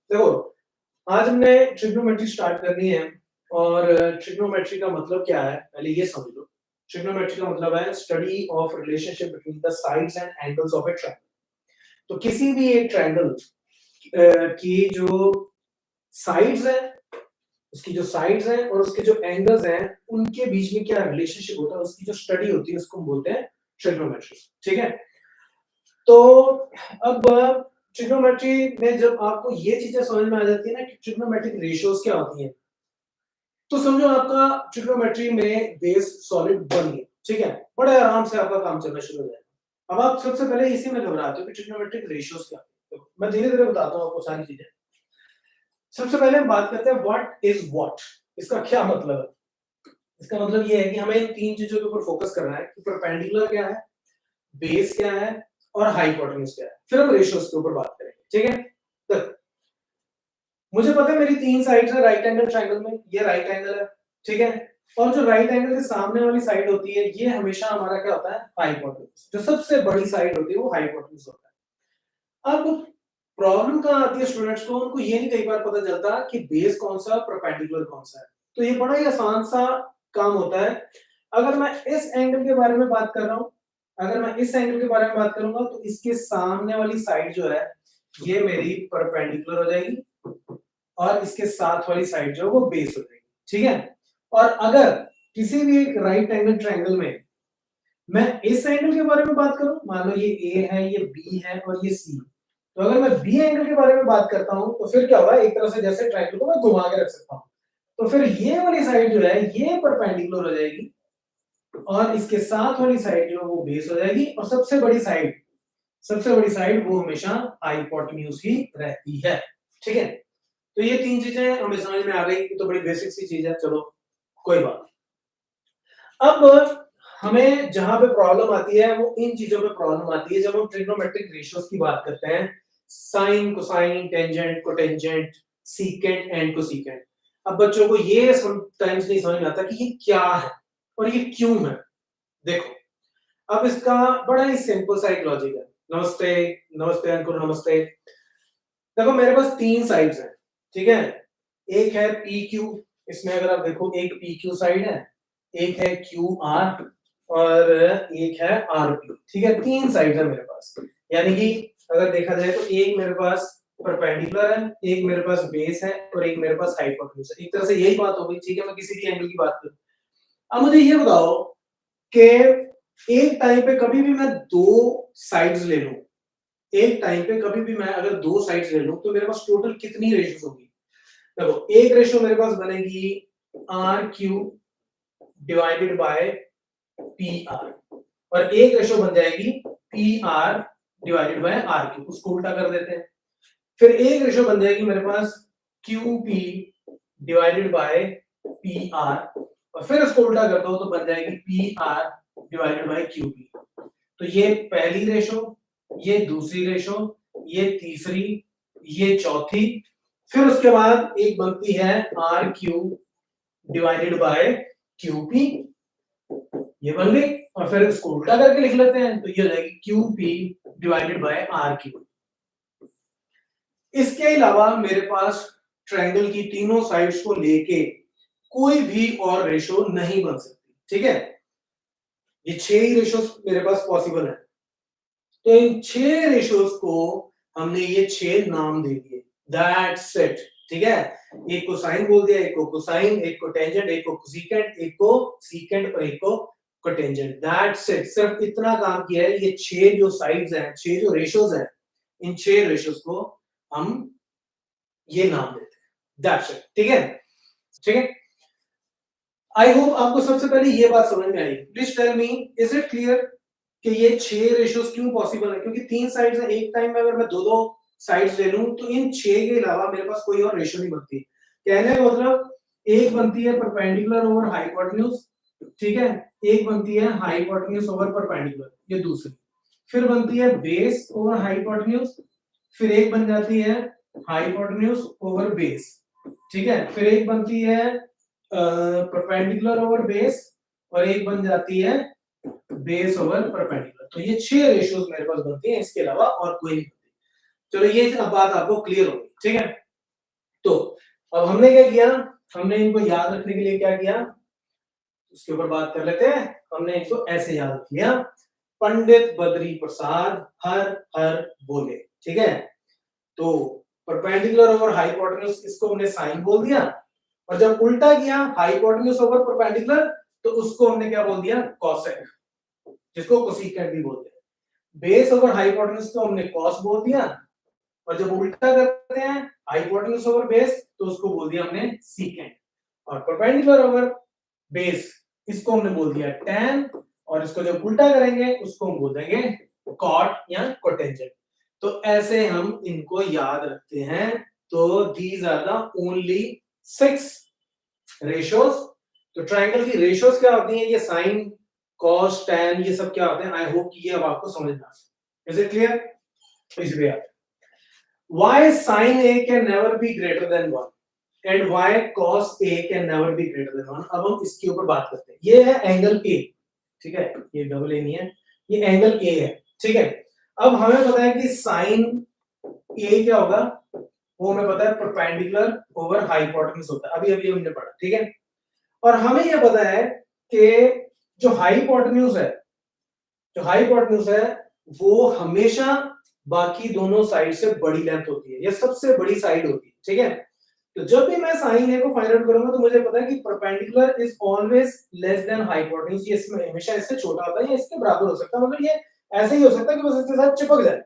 देखो, आज हमने ट्रिग्नोमेट्री स्टार्ट करनी है और ट्रिग्नोमेट्री का मतलब क्या है, पहले ये समझ लो। ट्रिग्नोमेट्री का मतलब है study of relationship between the sides and angles of A triangle. तो किसी भी एक ट्रायंगल की जो साइड्स हैं, उसकी जो साइड्स हैं और उसके जो एंगल्स हैं, उनके बीच में क्या रिलेशनशिप होता है, उसकी जो स्टडी होती है, उसको हम बोलते हैं ट्रिग्नोमेट्री। ठीक है? तो अब ट्रिग्नोमेट्री में जब आपको ये चीजें समझ में आ जाती है ना कि ट्रिग्नोमेट्रिक रेशियोज क्या होती हैं, तो समझो आपका ट्रिग्नोमेट्री में बेस सॉलिड बन गया। ठीक है? बड़े आराम से आपका काम चलना शुरू हो जाएगा। अब आप सबसे पहले इसी में घबराते हो कि ट्रिग्नोमेट्रिक रेशियोज क्या होते हैं। तो मैं धीरे-धीरे बताता हूँ आपको सारी चीजें। सबसे पहले हम बात करते हैं व्हाट इज व्हाट। इसका क्या मतलब है? इसका मतलब ये है कि हमें इन तीन चीजों के ऊपर फोकस करना है कि परपेंडिकुलर क्या है, बेस क्या है और हाइपोटेन्यूज क्या है। फिर हम रेशियोज के ऊपर बात करेंगे। ठीक है? तो मुझे पता है मेरी तीन साइड्स है राइट एंगल ट्रायंगल में, ये राइट एंगल है। ठीक है? और जो राइट एंगल के सामने वाली साइड होती है, ये हमेशा हमारा क्या होता है, हाइपोटेन्यूज। जो सबसे बड़ी साइड होती है वो हाइपोटेन्यूज होता है। अब प्रॉब्लम कहाँ आती है स्टूडेंट्स को, उनको ये नहीं कई बार पता चलता कि बेस कौन सा परपेंडिकुलर कौन सा है। तो ये बड़ा ही आसान सा काम होता है। अगर मैं इस एंगल के बारे में बात कर रहा हूं, अगर मैं इस एंगल के बारे में बात करूंगा तो इसके सामने वाली साइड जो है ये मेरी परपेंडिकुलर हो जाएगी और इसके साथ वाली साइड जो है वो बेस हो जाएगी। ठीक है? और अगर किसी भी एक राइट एंगल ट्रायंगल में मैं इस एंगल के बारे में बात करूं, मान लो ये ए है, ये बी है और ये सी, तो अगर मैं बी एंगल के बारे में बात करता हूं तो फिर क्या होगा, एक तरह से जैसे ट्रायंगल को मैं घुमा के रख सकता हूं, तो फिर ये वाली साइड जो है ये परपेंडिकुलर हो जाएगी और इसके साथ वाली साइड जो है वो बेस हो जाएगी और सबसे बड़ी साइड वो हमेशा हाइपोटेन्यूज ही रहती है। ठीक है? तो ये तीन चीजें हमें समझ में आ गई, तो बड़ी बेसिक सी चीज है। चलो कोई बात। अब हमें जहां पे प्रॉब्लम आती है वो इन चीजों पे प्रॉब्लम आती है जब हम ट्रिग्नोमेट्रिक रेशियोज की बात करते हैं। Sine, cosine, tangent, cotangent, secant and cosecant. अब बच्चों को ये समटाइम्स नहीं समझ में आता कि ये क्या है और ये क्यों है। देखो, अब इसका बड़ा ही सिंपल सा एक लॉजिक है। नमस्ते, नमस्ते अंकुर, नमस्ते। देखो मेरे पास तीन साइड्स हैं। ठीक है? एक है पी क्यू, इसमें अगर आप देखो एक पी क्यू साइड है, एक है क्यू आर और एक है आर पी। ठीक है? तीन साइड्स है मेरे पास। यानी कि अगर देखा जाए तो एक मेरे पास परपेंडिकुलर है, एक मेरे पास बेस है और एक मेरे पास हाइपोटेन्यूज है। एक तरह से यही बात हो गई। ठीक है? मैं किसी भी एंगल की बात करूं। अब मुझे ये बताओ कि एक टाइम पे कभी भी मैं दो साइड्स ले लूं, एक टाइम पे कभी भी मैं अगर दो साइड्स ले लूं तो मेरे पास टोटल कितनी रेशियोज होगी। देखो, एक रेशियो मेरे पास बनेगी R Q divided by P R और एक रेशियो बन जाएगी P R divided by R Q. उसको उल्टा कर देते हैं। फिर एक रेशियो बन जाएगी मेरे पास Q P divided by P R और फिर उसको उल्टा कर दो तो बन जाएगी P R divided by Q P. तो ये पहली रेशो, ये दूसरी रेशो, ये तीसरी, ये चौथी, फिर उसके बाद एक बनती है R Q divided by Q P, ये बन गई। और फिर इसको उल्टा करके लिख लेते हैं तो ये हो जाएगी Q P divided by R Q. इसके अलावा मेरे पास ट्रायंगल की तीनों साइड्स को लेके कोई भी और रेशो नहीं बन सकती। ठीक है? ये छह ही रेशोस मेरे पास पॉसिबल है। तो इन छह रेशियोज को हमने ये छह नाम दे दिए। That's it. ठीक है? एक को साइन बोल दिया, एक को कोसाइन, एक को टेंजेंट, एक को कोसेकेंट, एक को सीकेंट और एक को कोटेंजेंट। That's it. सिर्फ इतना काम किया है। ये छह जो साइड्स हैं, छह जो रेशियोज हैं, इन छह रेशियोज को हम ये नाम देते हैं। That's it. ठीक है? ठीक है? आई होप आपको सबसे पहले ये बात समझ में आई। Please tell me, is it clear कि ये छह रेशियोज क्यों पॉसिबल है? क्योंकि तीन साइड्स हैं, एक टाइम में अगर मैं दो दो साइड्स ले लूं तो इन छह के अलावा मेरे पास कोई और रेशियो नहीं बनती। कहने का मतलब एक बनती है परपेंडिकुलर ओवर हाइपोटेन्यूज। ठीक है? एक बनती है हाइपोटेन्यूज ओवर परपेंडिकुलर, ये दूसरी। फिर बनती है बेस ओवर हाइपोटेन्यूज, फिर एक बन जाती है हाइपोटेन्यूज ओवर बेस। ठीक है? फिर एक बनती है परपेंडिकुलर ओवर बेस और एक बन जाती है बेस ओवर परपेंडिकुलर। तो ये छह रेशियोज मेरे पास बनती हैं, इसके अलावा और कोई नहीं बनती। चलो ये अब बात आपको क्लियर होगी। ठीक है? तो अब हमने क्या किया, हमने इनको याद रखने के लिए क्या किया, उसके ऊपर बात कर लेते हैं। हमने इनको ऐसे याद रख लिया, पंडित बद्री प्रसाद हर हर बोले, ठीक है। तो परपेंडिकुलर ओवर हाइपोटेन्यूज, इसको हमने साइन बोल दिया, और जब उल्टा किया हाइपोटेन्यूज ओवर परपेंडिकुलर, तो उसको हमने क्या बोल दिया, कॉसेक, जिसको कोसेकेंट भी बोलते हैं। बेस ओवर हाइपोटेन्यूज को हमने कॉस बोल दिया, और जब उल्टा करते हैं हाइपोटेन्यूज ओवर बेस, तो उसको बोल दिया हमने सीकेंट। और परपेंडिकुलर ओवर बेस, इसको हमने बोल दिया tan, और इसको जब उल्टा करेंगे उसको हम बोल देंगे कॉट या कोटेंजेंट। तो ऐसे हम इनको याद रखते हैं। तो these are the only 6 ratios. तो ट्रायंगल की रेशियोज क्या होती हैं, ये साइन कॉस tan ये सब क्या होते हैं। आई होप कि ये अब आपको समझ में आ गया। Is it clear? इस why sin a can never be greater than 1 and why cos a can never be greater than 1। अब हम इसके ऊपर बात करते हैं। ये है एंगल A, ठीक है, ये डबल ए नहीं है, ये एंगल A है, ठीक है। अब हमें पता है कि साइन A क्या होगा, वो हमें पता है परपेंडिकुलर ओवर हाइपोटेन्यूज होता है, अभी अभी हमने पढ़ा, ठीक है। और हमें ये पता है कि जो हाइपोटेन्यूज है, जो हाइपोटेन्यूज है वो हमेशा बाकी दोनों साइड से बड़ी लेंथ होती है, ये सबसे बड़ी साइड होती है, ठीक है। तो जब भी मैं साइन ए को फाइंड आउट करूंगा तो मुझे पता है कि perpendicular is always less than hypotenuse, ये इसमें हमेशा इससे छोटा होता है या इसके बराबर हो सकता है, मतलब ये ऐसे ही हो सकता है कि बस इसके साथ चिपक जाए,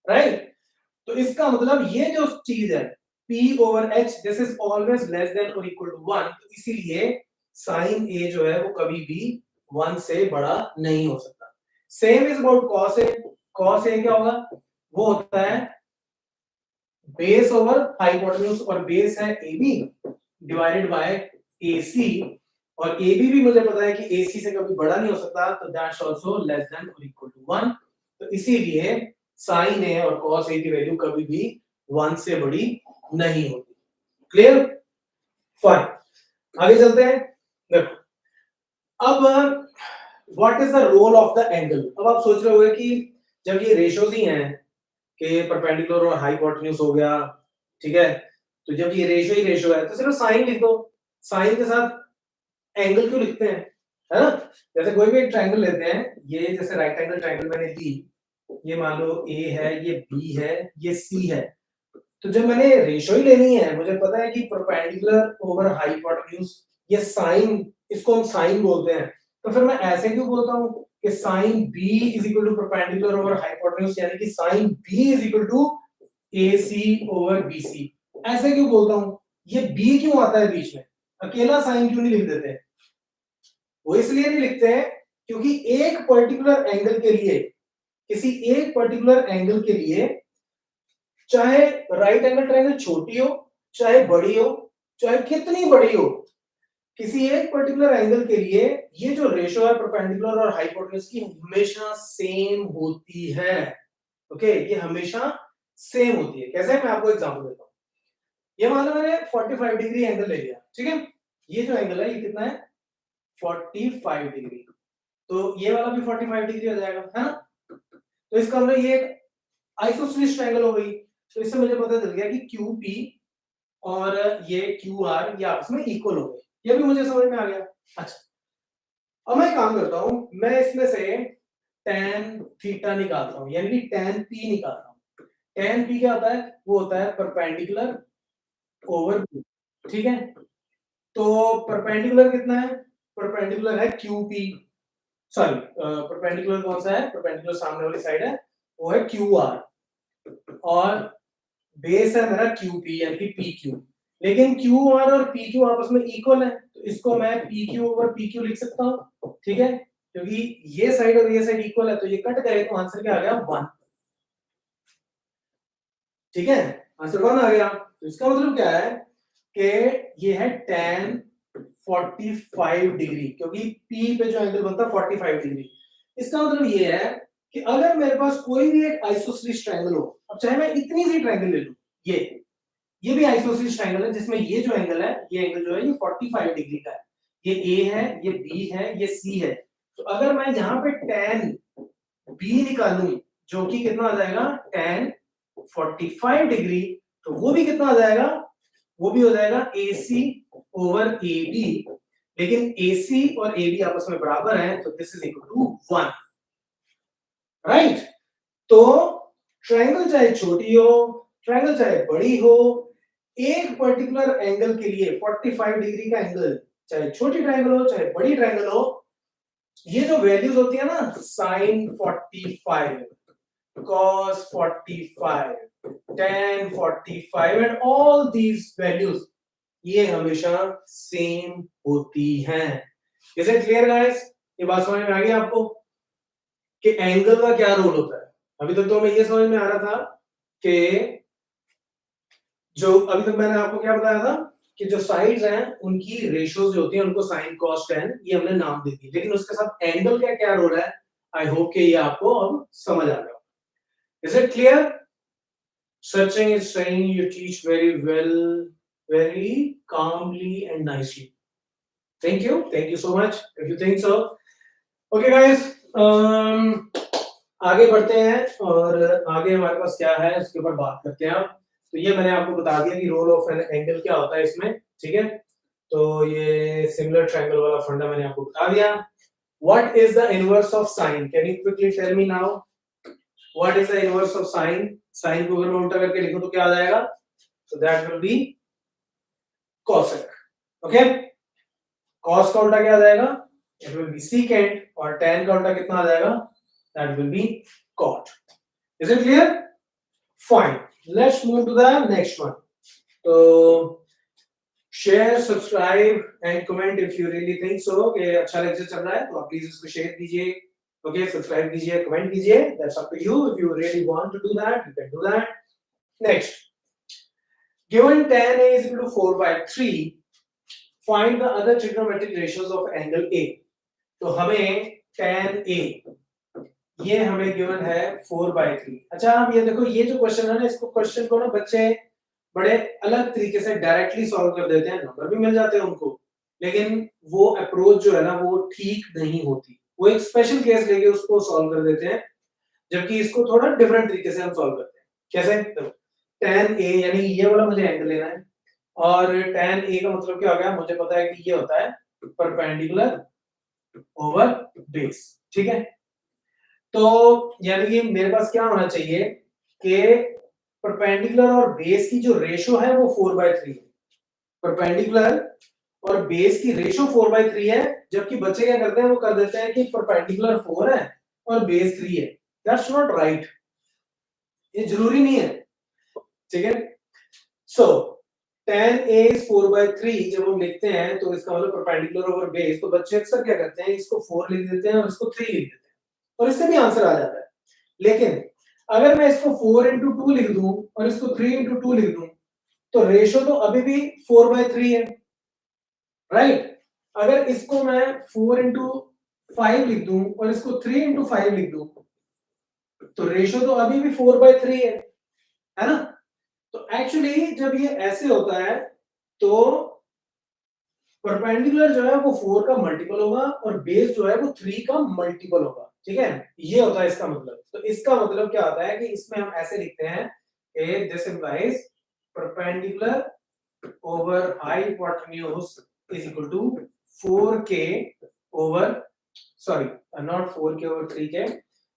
राइट। तो इसका मतलब ये जो चीज है p over h, this is always less than और इक्वल टू 1, तो इसीलिए साइन a जो है वो कभी भी 1 से बड़ा नहीं हो सकता। Same is about cos a। cos a क्या होगा, वो होता है बेस ओवर हाइपोटेन्यूज, और बेस है AB डिवाइडेड बाय AC, और AB भी मुझे पता है कि AC से कभी बड़ा नहीं हो सकता, तो दैट्स आल्सो लेस देन और इक्वल टू 1। तो इसीलिए sin A और cos A की वैल्यू कभी भी 1 से बड़ी नहीं होती। क्लियर? फाइन, आगे चलते हैं। देखो अब what is the role of the angle. अब आप सोच रहे होंगे कि जब ये रेशियोज ही हैं कि परपेंडिकुलर और हाइपोटेन्यूज हो गया, ठीक है, तो जब ये रेशियो ही रेशियो है तो सिर्फ साइन लिख दो, साइन के साथ एंगल क्यों लिखते हैं, है ना। जैसे कोई भी एक ट्रायंगल लेते हैं, ये जैसे राइट एंगल ट्रायंगल मैंने दी, ये मान लो A है, ये B है, ये C है, तो जब मैंने रेशियो ही लेनी है, मुझे पता है कि परपेंडिकुलर ओवर हाइपोटेन्यूज, ये साइन, इसको हम साइन बोलते हैं, तो फिर मैं ऐसे क्यों बोलता हूं कि sin B is equal to perpendicular over hypotenuse, यानी कि sin B is equal to AC over BC। ऐसे क्यों बोलता हूं, ये B क्यों आता है बीच में, अकेला sin क्यों नहीं लिख देते? वो इसलिए नहीं लिखते हैं क्योंकि एक पर्टिकुलर एंगल के लिए, किसी एक पर्टिकुलर एंगल के लिए, चाहे राइट एंगल ट्रायंगल छोटी हो, चाहे बड़ी हो, चाहे कितनी बड़ी हो, किसी एक पर्टिकुलर एंगल के लिए ये जो रेशियो है परपेंडिकुलर और हाइपोटेन्यूज की हमेशा सेम होती है। ओके, ये हमेशा सेम होती है। कैसे, मैं आपको एग्जांपल देता हूं। ये मान लो मैंने 45 डिग्री एंगल ले लिया, ठीक है, ये जो एंगल है ये कितना है, 45 डिग्री, तो ये वाला भी 45 डिग्री हो जाएगा, है ना। तो इसका मतलब ये एक आइसोसेलेस ट्रायंगल हो गई, तो इससे मुझे पता चल गया कि QP और ये QR ये आपस में इक्वल हो गए, ये भी मुझे समझ में आ गया। अच्छा, अब मैं काम करता हूं, मैं इसमें से tan थीटा निकालता हूं, यानी कि tan P निकालता हूं। tan P क्या होता है, वो होता है परपेंडिकुलर ओवर P, ठीक है। तो परपेंडिकुलर कितना है, परपेंडिकुलर है QP, सॉरी परपेंडिकुलर कौन सा है, परपेंडिकुलर सामने वाली साइड है, वो है QR, और बेस है मेरा QP यानी कि PQ। लेकिन QR और PQ आपस में इक्वल है, तो इसको मैं PQ ओवर PQ लिख सकता हूं, ठीक है, क्योंकि ये साइड और ये साइड इक्वल है, तो ये कट गए तो आंसर क्या आ गया, 1। ठीक है, आंसर 1 आ गया। तो इसका मतलब क्या है कि ये है tan 45 डिग्री, क्योंकि P पे जो एंगल बनता है 45 डिग्री। इसका मतलब ये है कि अगर मेरे पास कोई भी एक आइसोसेलेस ट्रायंगल हो, अब चाहे मैं इतनी सी ट्रायंगल ले लूं, ये भी आइसोसेलेस ट्रायंगल है जिसमें ये जो एंगल है, ये एंगल जो है ये 45 डिग्री का है, ये A है, ये B है, ये C है। तो अगर मैं यहां पे tan B निकालूं, जो कि कितना आ जाएगा, tan 45 डिग्री, तो वो भी कितना आ जाएगा, वो भी हो जाएगा AC ओवर AB, लेकिन AC और AB आपस में बराबर हैं, तो this is equal to 1, right. तो ट्रायंगल चाहे छोटी हो, ट्रायंगल चाहे बड़ी हो, एक पर्टिकुलर एंगल के लिए 45 डिग्री का एंगल, चाहे छोटी ट्रायंगल हो चाहे बड़ी ट्रायंगल हो, ये जो वैल्यूज होती है ना, sin 45, cos 45, tan 45 and all these values, ये हमेशा सेम होती हैं। Is it clear guys? ये बात समझ में आ गई आपको कि एंगल का क्या रोल होता है? अभी तक तो हमें ये समझ में आ रहा था कि जो अभी तक मैंने आपको क्या बताया था कि जो साइड्स हैं उनकी रेशियोज जो होती हैं उनको साइन कॉस टेन ये हमने नाम दे दी, लेकिन उसके साथ एंगल का क्या रोल है, आई होप कि ये आपको अब समझ आ गया। Is it clear? Searching is saying you teach very well, very calmly and nicely. Thank you so much if you think so. Okay guys, आगे बढ़ते हैं और आगे हमारे पास क्या है उसके ऊपर बात करते हैं। तो ये मैंने आपको बता दिया कि रोल ऑफ एन एंगल क्या होता है इसमें, ठीक है। तो ये सिमिलर ट्रायंगल वाला फंडा मैंने आपको बता दिया। What is the inverse of sine? Can you quickly tell me now what is the inverse of sine? Sine को अगर मैं उल्टा करके लिखूं तो क्या आ जाएगा? So that will be cosec, okay. cos का उल्टा क्या आ जाएगा? इट विल बी secant, और tan का उल्टा कितना आ जाएगा? That will be cot. Is it clear? Fine. Let's move to the next one. तो share, subscribe and comment if you really think so कि अच्छा लेक्चर चल रहा है तो आप प्लीज इसको शेयर कीजिए, ओके, सब्सक्राइब कीजिए, कमेंट कीजिए। That's up to you. If you really want to do that, you can do that. Next, given tan A is equal to 4/3, find the other trigonometric ratios of angle A. तो हमें tan A ये हमें given है 4/3। अच्छा आप ये देखो, ये जो क्वेश्चन है ना, इसको क्वेश्चन को ना बच्चे बड़े अलग तरीके से डायरेक्टली सॉल्व कर देते हैं, नंबर भी मिल जाते हैं उनको, लेकिन वो अप्रोच जो है ना वो ठीक नहीं होती। वो एक स्पेशल केस लेके उसको सॉल्व कर देते हैं, जबकि इसको थोड़ा डिफरेंट तरीके से हम सॉल्व करते हैं। कैसे? देखो, tan A यानी ये वाला मुझे एंगल लेना है, और tan A का मतलब क्या हो गया? मुझे पता है कि ये होता है परपेंडिकुलर ओवर बेस, ठीक है। तो यानी कि मेरे पास क्या होना चाहिए कि परपेंडिकुलर और बेस की जो रेशो है वो 4/3 है। परपेंडिकुलर और बेस की रेशो 4/3 है, जबकि बच्चे क्या करते हैं, वो कर देते हैं कि परपेंडिकुलर 4 है और बेस 3 है। दैट्स नॉट राइट, ये जरूरी नहीं है, ठीक है। सो tan A is 4/3 जब हम लिखते हैं तो इसका मतलब परपेंडिकुलर ओवर बेस, तो बच्चे अक्सर क्या करते हैं, इसको 4 लिख देते हैं और इसको 3 लिख देते हैं, और इससे भी आंसर आ जाता है। लेकिन अगर मैं इसको 4 into 2 लिख दूं और इसको 3 into 2 लिख दूं, तो रेशो तो अभी भी 4/3 है, राइट। अगर इसको मैं 4 into 5 लिख दूं और इसको 3 into 5 लिख दूं, तो रेशो तो अभी भी 4/3 है ना। तो एक्चुअली जब ये ऐसे होता है तो परपेंडिकुलर जो है वो 4 का मल्टीपल होगा और बेस जो है वो 3 का मल्टीपल होगा, ठीक है। ये होता है इसका मतलब। तो इसका मतलब क्या होता है कि इसमें हम ऐसे लिखते हैं कि this implies perpendicular over hypotenuse is equal to 4k over, sorry, not 4k over 3k,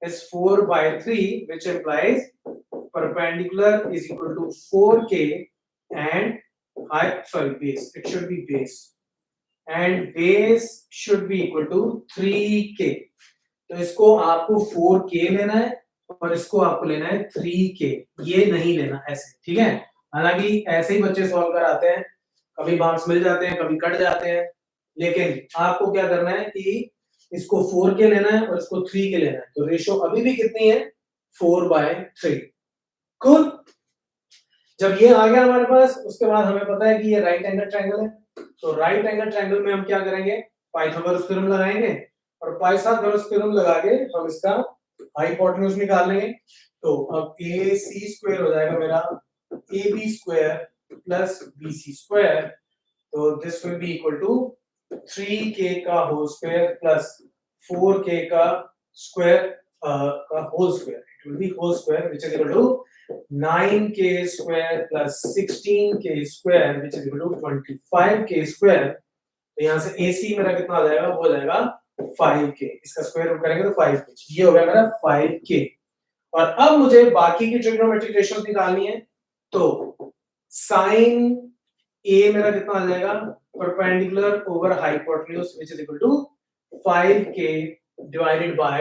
is 4/3, which implies perpendicular is equal to 4k and base, it should be base, and base should be equal to 3k. तो इसको आपको 4k लेना है और इसको आपको लेना है 3k, ये नहीं लेना ऐसे, ठीक है। हालांकि ऐसे ही बच्चे सॉल्व कराते हैं, कभी मार्क्स मिल जाते हैं, कभी कट जाते हैं, लेकिन आपको क्या करना है कि इसको 4k लेना है और इसको 3k लेना है। तो रेशो अभी भी कितनी है? 4/3। कूल। जब ये आ गया हमारे पास, उसके बाद हमें पता है कि ये राइट एंगल ट्रायंगल है। तो राइट एंगल ट्रायंगल में हम क्या करेंगे? पाइथागोरस थ्योरम लगाएंगे, और पाइथागोरस थ्योरम लगा के हम इसका हाइपोटेन्यूज निकाल लेंगे। तो अब AC² हो जाएगा मेरा AB² प्लस BC²। तो this will be equal to 3k का होल स्क्वायर प्लस 4k का स्क्वायर का whole square, it will be whole square which is equal to 9k square plus 16k square which is equal to 25k square। तो यहाँ से AC मेरा कितना आ जाएगा, वो हो जाएगा 5k, इसका स्क्वायर रूट करेंगे तो 5k, ये हो गया मेरा 5k। और अब मुझे बाकी की ट्रिग्नोमेट्रिक रेशियोज निकालनी है, तो साइन A मेरा कितना आ जाएगा, perpendicular over hypotenuse which is equal to 5k divided by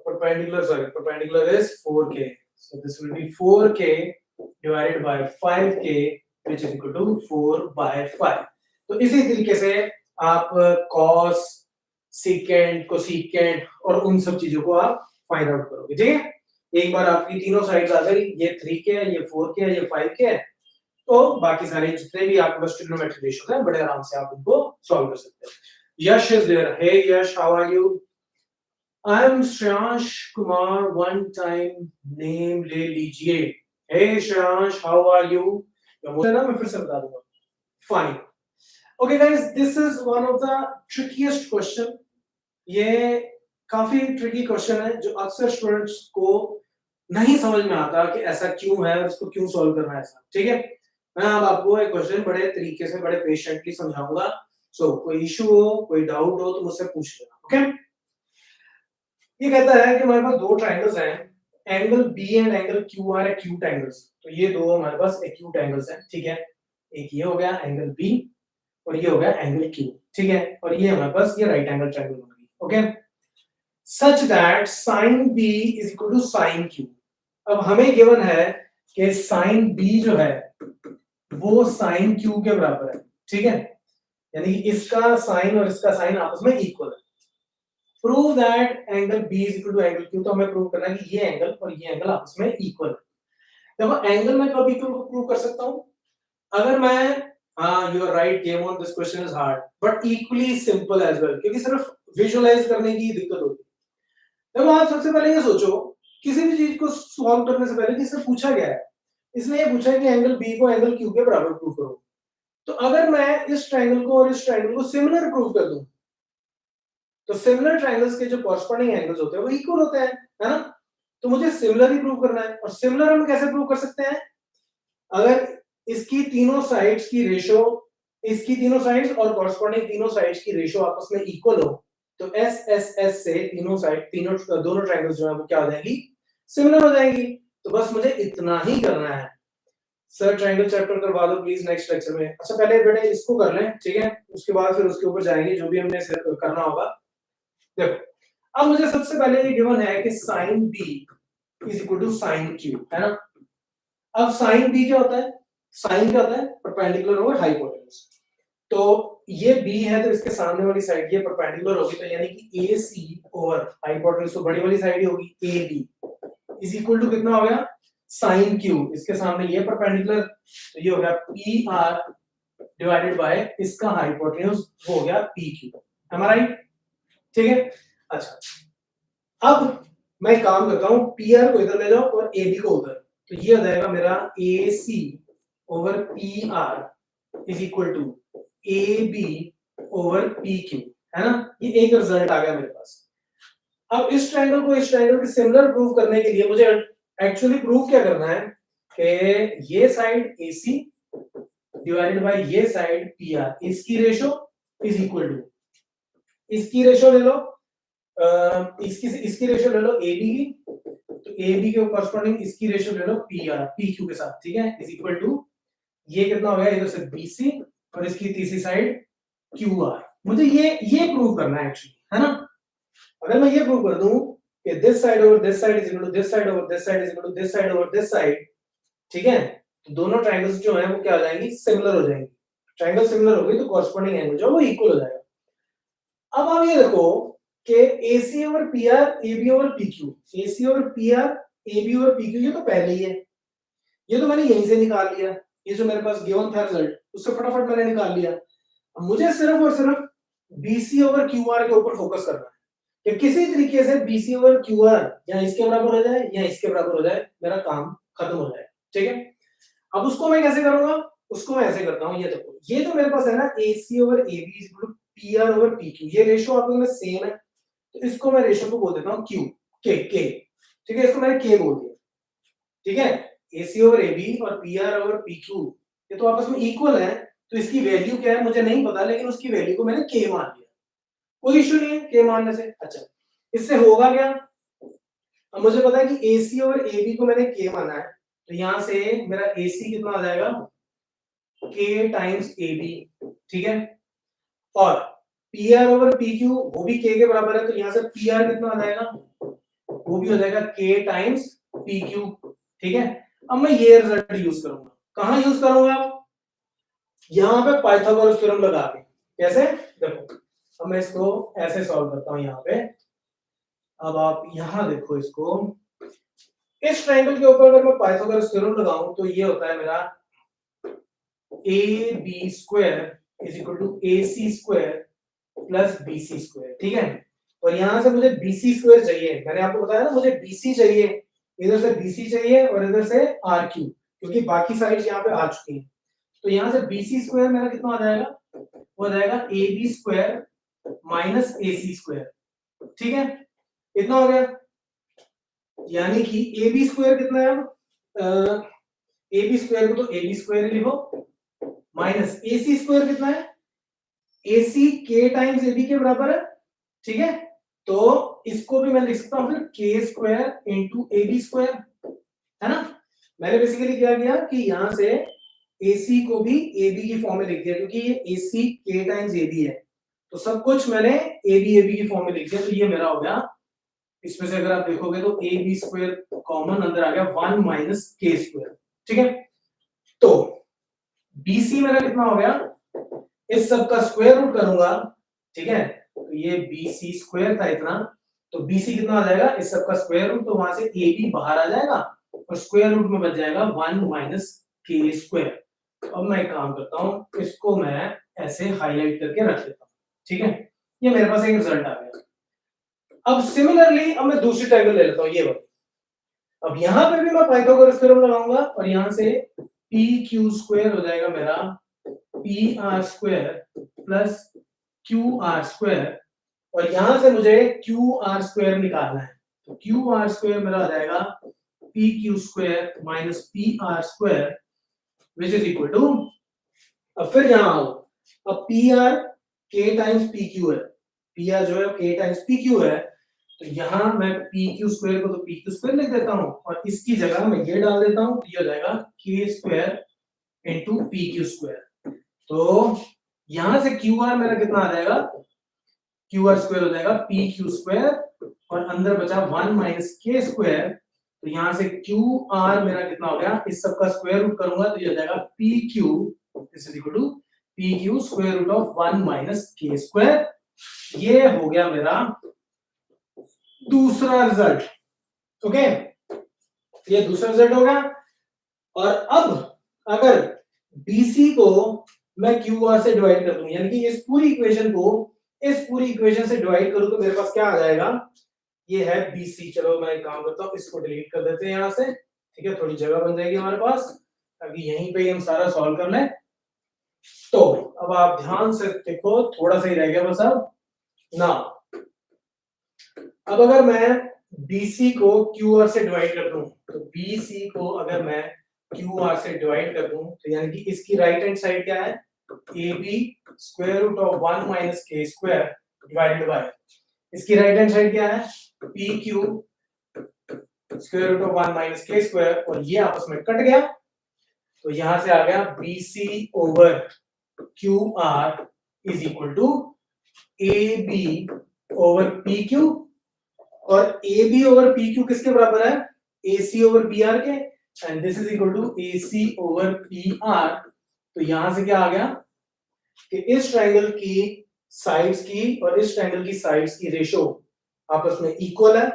perpendicular is 4k, so this will be 4k divided by 5k which is equal to 4/5। तो इसी तरीके से आप cos, secant, cosecant और उन सब चीजों को आप फाइंड आउट करोगे। ठीक है, एक बार आपकी तीनों साइड्स आ गई, ये 3k है, ये 4k है, ये 5k है, तो बाकी सारे जितने भी आपके पास ट्रिग्नोमेट्रिक रेशियोज हैं बड़े आराम से आप उनको सॉल्व कर सकते हैं। Yash is there, hey Yash, how are you? I am Shreyansh Kumar, one time name ले लीजिए। Hey Shreyansh, how are you? मुझे ना मैं फिर से बता दूंगा। Fine, okay guys, this is one of the trickiest question. ये काफी ट्रिकी क्वेश्चन है जो अक्सर स्टूडेंट्स को नहीं समझ में आता कि ऐसा क्यों है और इसको क्यों सॉल्व करना है ऐसा। ठीक है, मैं अब आपको एक क्वेश्चन बड़े तरीके से बड़े पेशेंटली समझाऊंगा। सो कोई इशू हो, कोई डाउट हो तो मुझसे पूछ लेना। ओके, ये कहता है कि हमारे पास दो ट्रायंगल्स हैं, angle B and angle Q are acute angles. तो ये दो हमारे पास एक्यूट एंगल्स हैं। ठीक है, एक ये हो गया एंगल बी और ये हो गया एंगल क्यू। ठीक है, और ये हमारे पास ये राइट एंगल ट्रायंगल बन गई। Okay, such that sine B is equal to sine Q. अब हमें गिवन है कि साइन बी जो है वो साइन क्यू के बराबर है। ठीक है, यानी इसका साइन और इसका साइन आपस में इक्वल है। Prove that angle B is equal to angle Q. तो हमें प्रूव करना है कि ये एंगल और ये एंगल आपस में इक्वल है। देखो, एंगल मैं कब इक्वल को प्रूव कर सकता हूं? अगर मैं, you are right, game on this question is hard but equally simple as well, क्योंकि सिर्फ विजुअलाइज करने की दिक्कत होती है। देखो, आप सबसे पहले ये सोचो, किसी भी चीज को सॉल्व करने से पहले किससे पूछा गया है? इसने ये पूछा है कि एंगल बी को एंगल क्यू के बराबर प्रूव करो। तो अगर मैं इस ट्रायंगल को और इस ट्रायंगल को सिमिलर प्रूव कर दूं, तो सिमिलर ट्रायंगल्स के जो कॉरस्पॉन्डिंग एंगल्स होते हैं वो इक्वल होते हैं, है ना? तो मुझे सिमिलर ही प्रूव करना है। और सिमिलर हम कैसे प्रूव कर सकते हैं? अगर इसकी तीनों साइड्स की रेशियो, इसकी तीनों साइड्स और कॉरस्पॉन्डिंग तीनों साइड्स की रेशियो आपस में इक्वल हो, तो एस एस एस से तीनों साइड, दोनों ट्रायंगल्स जो है वो क्या हो जाएंगी? सिमिलर हो जाएंगी। तो बस मुझे इतना ही करना है। सर ट्रायंगल चैप्टर करवा दो प्लीज नेक्स्ट लेक्चर में। अच्छा, पहले बेटे इसको कर लें, ठीक है, उसके बाद फिर उसके ऊपर जाएंगे जो भी हमने करना होगा। देखो, अब मुझे सबसे पहले ये गिवन है कि sin b is equal to sin q, है ना? अब sin b क्या होता है? sin क्या होता है? Perpendicular over hypotenuse. तो ये b है तो इसके सामने वाली साइड ये परपेंडिकुलर होगी, तो यानी कि AC ओवर हाइपोटेन्यूज, तो बड़ी वाली साइड ही होगी AB इज इक्वल टू कितना हो गया? sin q। इसके सामने ये परपेंडिकुलर, तो ये हो गया PR डिवाइडेड बाय इसका हाइपोटेन्यूज, वो हो गया PQ। am I right? ठीक है, अच्छा, अब मैं काम करता हूं, PR को इधर ले जाओ और AB को उधर, तो ये हो जाएगा मेरा AC over PR is equal to AB over PQ, है ना? ये एक रिजल्ट आ गया मेरे पास। अब इस ट्रायंगल को इस ट्रायंगल के सिमिलर प्रूव करने के लिए मुझे एक्चुअली प्रूव क्या करना है कि ये साइड AC डिवाइडेड बाय ये साइड PR, इसकी रेशियो इज इक्वल टू, इसकी रेशियो ले लो, इसकी रेशियो ले लो AB की, तो AB के कॉरस्पॉन्डिंग इसकी रेशियो ले लो PR PQ के साथ। ठीक है, इज इक्वल टू ये कितना हो गया? इधर से BC और इसकी तीसरी साइड QR। मुझे ये प्रूव करना है एक्चुअली, है ना? अगर मैं ये प्रूव कर दूं कि this side over this side is equal to this side over this side is equal to this side over this side, ठीक है, तो दोनों ट्रायंगल्स जो हैं वो क्या हो जाएंगी? सिमिलर हो जाएंगी। ट्रायंगल सिमिलर हो गई तो कॉरस्पॉन्डिंग एंगल जो है वो इक्वल हो जाएगा। अब आप ये देखो कि AC over PR AB over PQ, AC over PR AB over PQ, ये तो पहले ही है, ये तो मैंने यहीं से निकाल लिया, ये जो मेरे पास गिवन था रिजल्ट उससे फटाफट मैंने निकाल लिया। अब मुझे सिर्फ और सिर्फ BC ओवर QR के ऊपर फोकस करना है कि किसी तरीके से BC ओवर QR या इसके बराबर हो जाए या इसके बराबर हो जाए, मेरा काम खत्म हो जाए। ठीक है, अब उसको मैं कैसे करूंगा? उसको मैं ऐसे करता हूं, ये देखो, ये जो मेरे पास है ना AC over AB is equal to PR over PQ, ये रेशियो आप लोगों में सेम है, तो इसको मैं रेशियो को बोल देता हूं Q, K। ठीक है, इसको मैंने के बोल दिया, ठीक है। AC ओवर AB और PR ओवर PQ ये तो आपस में इक्वल है, तो इसकी वैल्यू क्या है मुझे नहीं पता, लेकिन उसकी वैल्यू को मैंने K मान लिया, कोई इश्यू नहीं है K मानने से। अच्छा, इससे होगा क्या, अब मुझे पता है कि AC ओवर AB को मैंने K माना है, तो यहां से मेरा AC कितना आ जाएगा K टाइम्स AB, ठीक है, और PR ओवर PQ वो भी K के बराबर है, तो यहां से PR कितना आ जाएगा, वो भी हो जाएगा K टाइम्स PQ, ठीक है। अब मैं ये रिजल्ट यूज करूंगा, कहां यूज करूंगा, यहां पे पाइथागोरस थ्योरम लगा के। कैसे, देखो अब मैं इसको ऐसे सॉल्व करता हूं यहां पे। अब आप यहां देखो इसको, इस ट्रायंगल के ऊपर अगर मैं पाइथागोरस थ्योरम लगाऊं तो ये होता है मेरा AB square is equal to AC square plus BC square, ठीक है। और यहां से मुझे BC स्क्वायर चाहिए, मैंने आपको बताया ना मुझे BC चाहिए, इधर से BC चाहिए और इधर से RQ, क्योंकि बाकी साइड्स यहां पे आ चुकी हैं। तो यहां से BC स्क्वायर मेरा कितना आ जाएगा, वो आ जाएगा AB square minus AC square, ठीक है, इतना हो गया। यानी कि AB स्क्वायर कितना है, AB स्क्वायर को तो AB स्क्वायर लिखो, माइनस AC स्क्वायर कितना है, AC K टाइम्स AB के बराबर है, ठीक है। तो इसको भी मैं लिख सकता हूं फिर K square into AB square, है ना। मैंने बेसिकली क्या किया कि यहां से AC को भी AB की फॉर्म में लिख दिया, क्योंकि ये AC K टाइम्स AB है, तो सब कुछ मैंने AB की फॉर्म में लिख दिया, तो ये मेरा हो गया। इसमें से अगर आप देखोगे तो AB स्क्वायर कॉमन अंदर आ गया 1 माइनस K स्क्वायर, ठीक है। तो BC मेरा कितना हो गया, इस सब का स्क्वायर रूट करूंगा, ठीक है, तो ये BC स्क्वायर था इतना, तो BC कितना आ जाएगा, इस सब का स्क्वायर रूट, तो वहां से AB बाहर आ जाएगा और स्क्वायर रूट में बच जाएगा 1 माइनस K स्क्वायर। अब मैं एक काम करता हूं, इसको मैं ऐसे हाईलाइट करके रख देता हूं, ठीक है, ये मेरे पास एक रिजल्ट आ गया। अब सिमिलरली अब मैं दूसरी ट्रायंगल ले लेता हूं, ये वाली। अब यहां पे भी मैं पाइथागोरस थ्योरम लगाऊंगा और यहां से PQ स्क्वायर हो जाएगा मेरा PR square plus QR square, और यहां से मुझे QR स्क्वायर निकालना है, तो QR स्क्वायर मेरा आ जाएगा PQ square minus PR square which is equal to, अब फिर यहां आओ, अब PR K टाइम्स PQ है, PR जो है K टाइम्स PQ है, तो यहां मैं PQ स्क्वायर को तो PQ स्क्वायर लिख देता हूं और इसकी जगह मैं ये डाल देता हूं, तो ये हो जाएगा K square into PQ square. तो यहां से QR मेरा कितना आ जाएगा, QR स्क्वायर हो जाएगा PQ स्क्वायर और अंदर बचा 1 माइनस K स्क्वायर, तो यहां से QR मेरा कितना हो गया, इस सब का स्क्वायर रूट करूंगा तो ये हो जाएगा PQ is equal to PQ square root of 1 minus K square. ये हो गया मेरा दूसरा रिजल्ट, ओके, ये दूसरा रिजल्ट हो गया। और अब अगर BC को मैं QR से डिवाइड कर दूं, यानी कि इस पूरी इक्वेशन को इस पूरी इक्वेशन से डिवाइड करूं, तो मेरे पास क्या आ जाएगा, ये है BC। चलो मैं एक काम करता हूं, इसको डिलीट कर देते हैं यहां से, ठीक है, थोड़ी जगह बन जाएगी हमारे पास, ताकि यहीं पे हम सारा सॉल्व कर लें। तो अब आप ध्यान से देखो, थोड़ा सा ही रह गया बस अब ना। अब अगर मैं BC को QR से डिवाइड कर दूं, तो BC को अगर मैं QR से डिवाइड कर दूं, तो यानी कि इसकी राइट हैंड साइड क्या है, AB square root of 1 minus K square divided by, इसकी राइट हैंड साइड क्या है, PQ square root of 1 minus K square, और ये आपस में कट गया, तो यहां से आ गया BC over QR is equal to AB over PQ, और AB ओवर PQ किसके बराबर है, AC ओवर PR के, and this is equal to AC over PR। तो यहां से क्या आ गया कि इस ट्रायंगल की साइड्स की और इस ट्रायंगल की साइड्स की रेशो आपस में इक्वल है,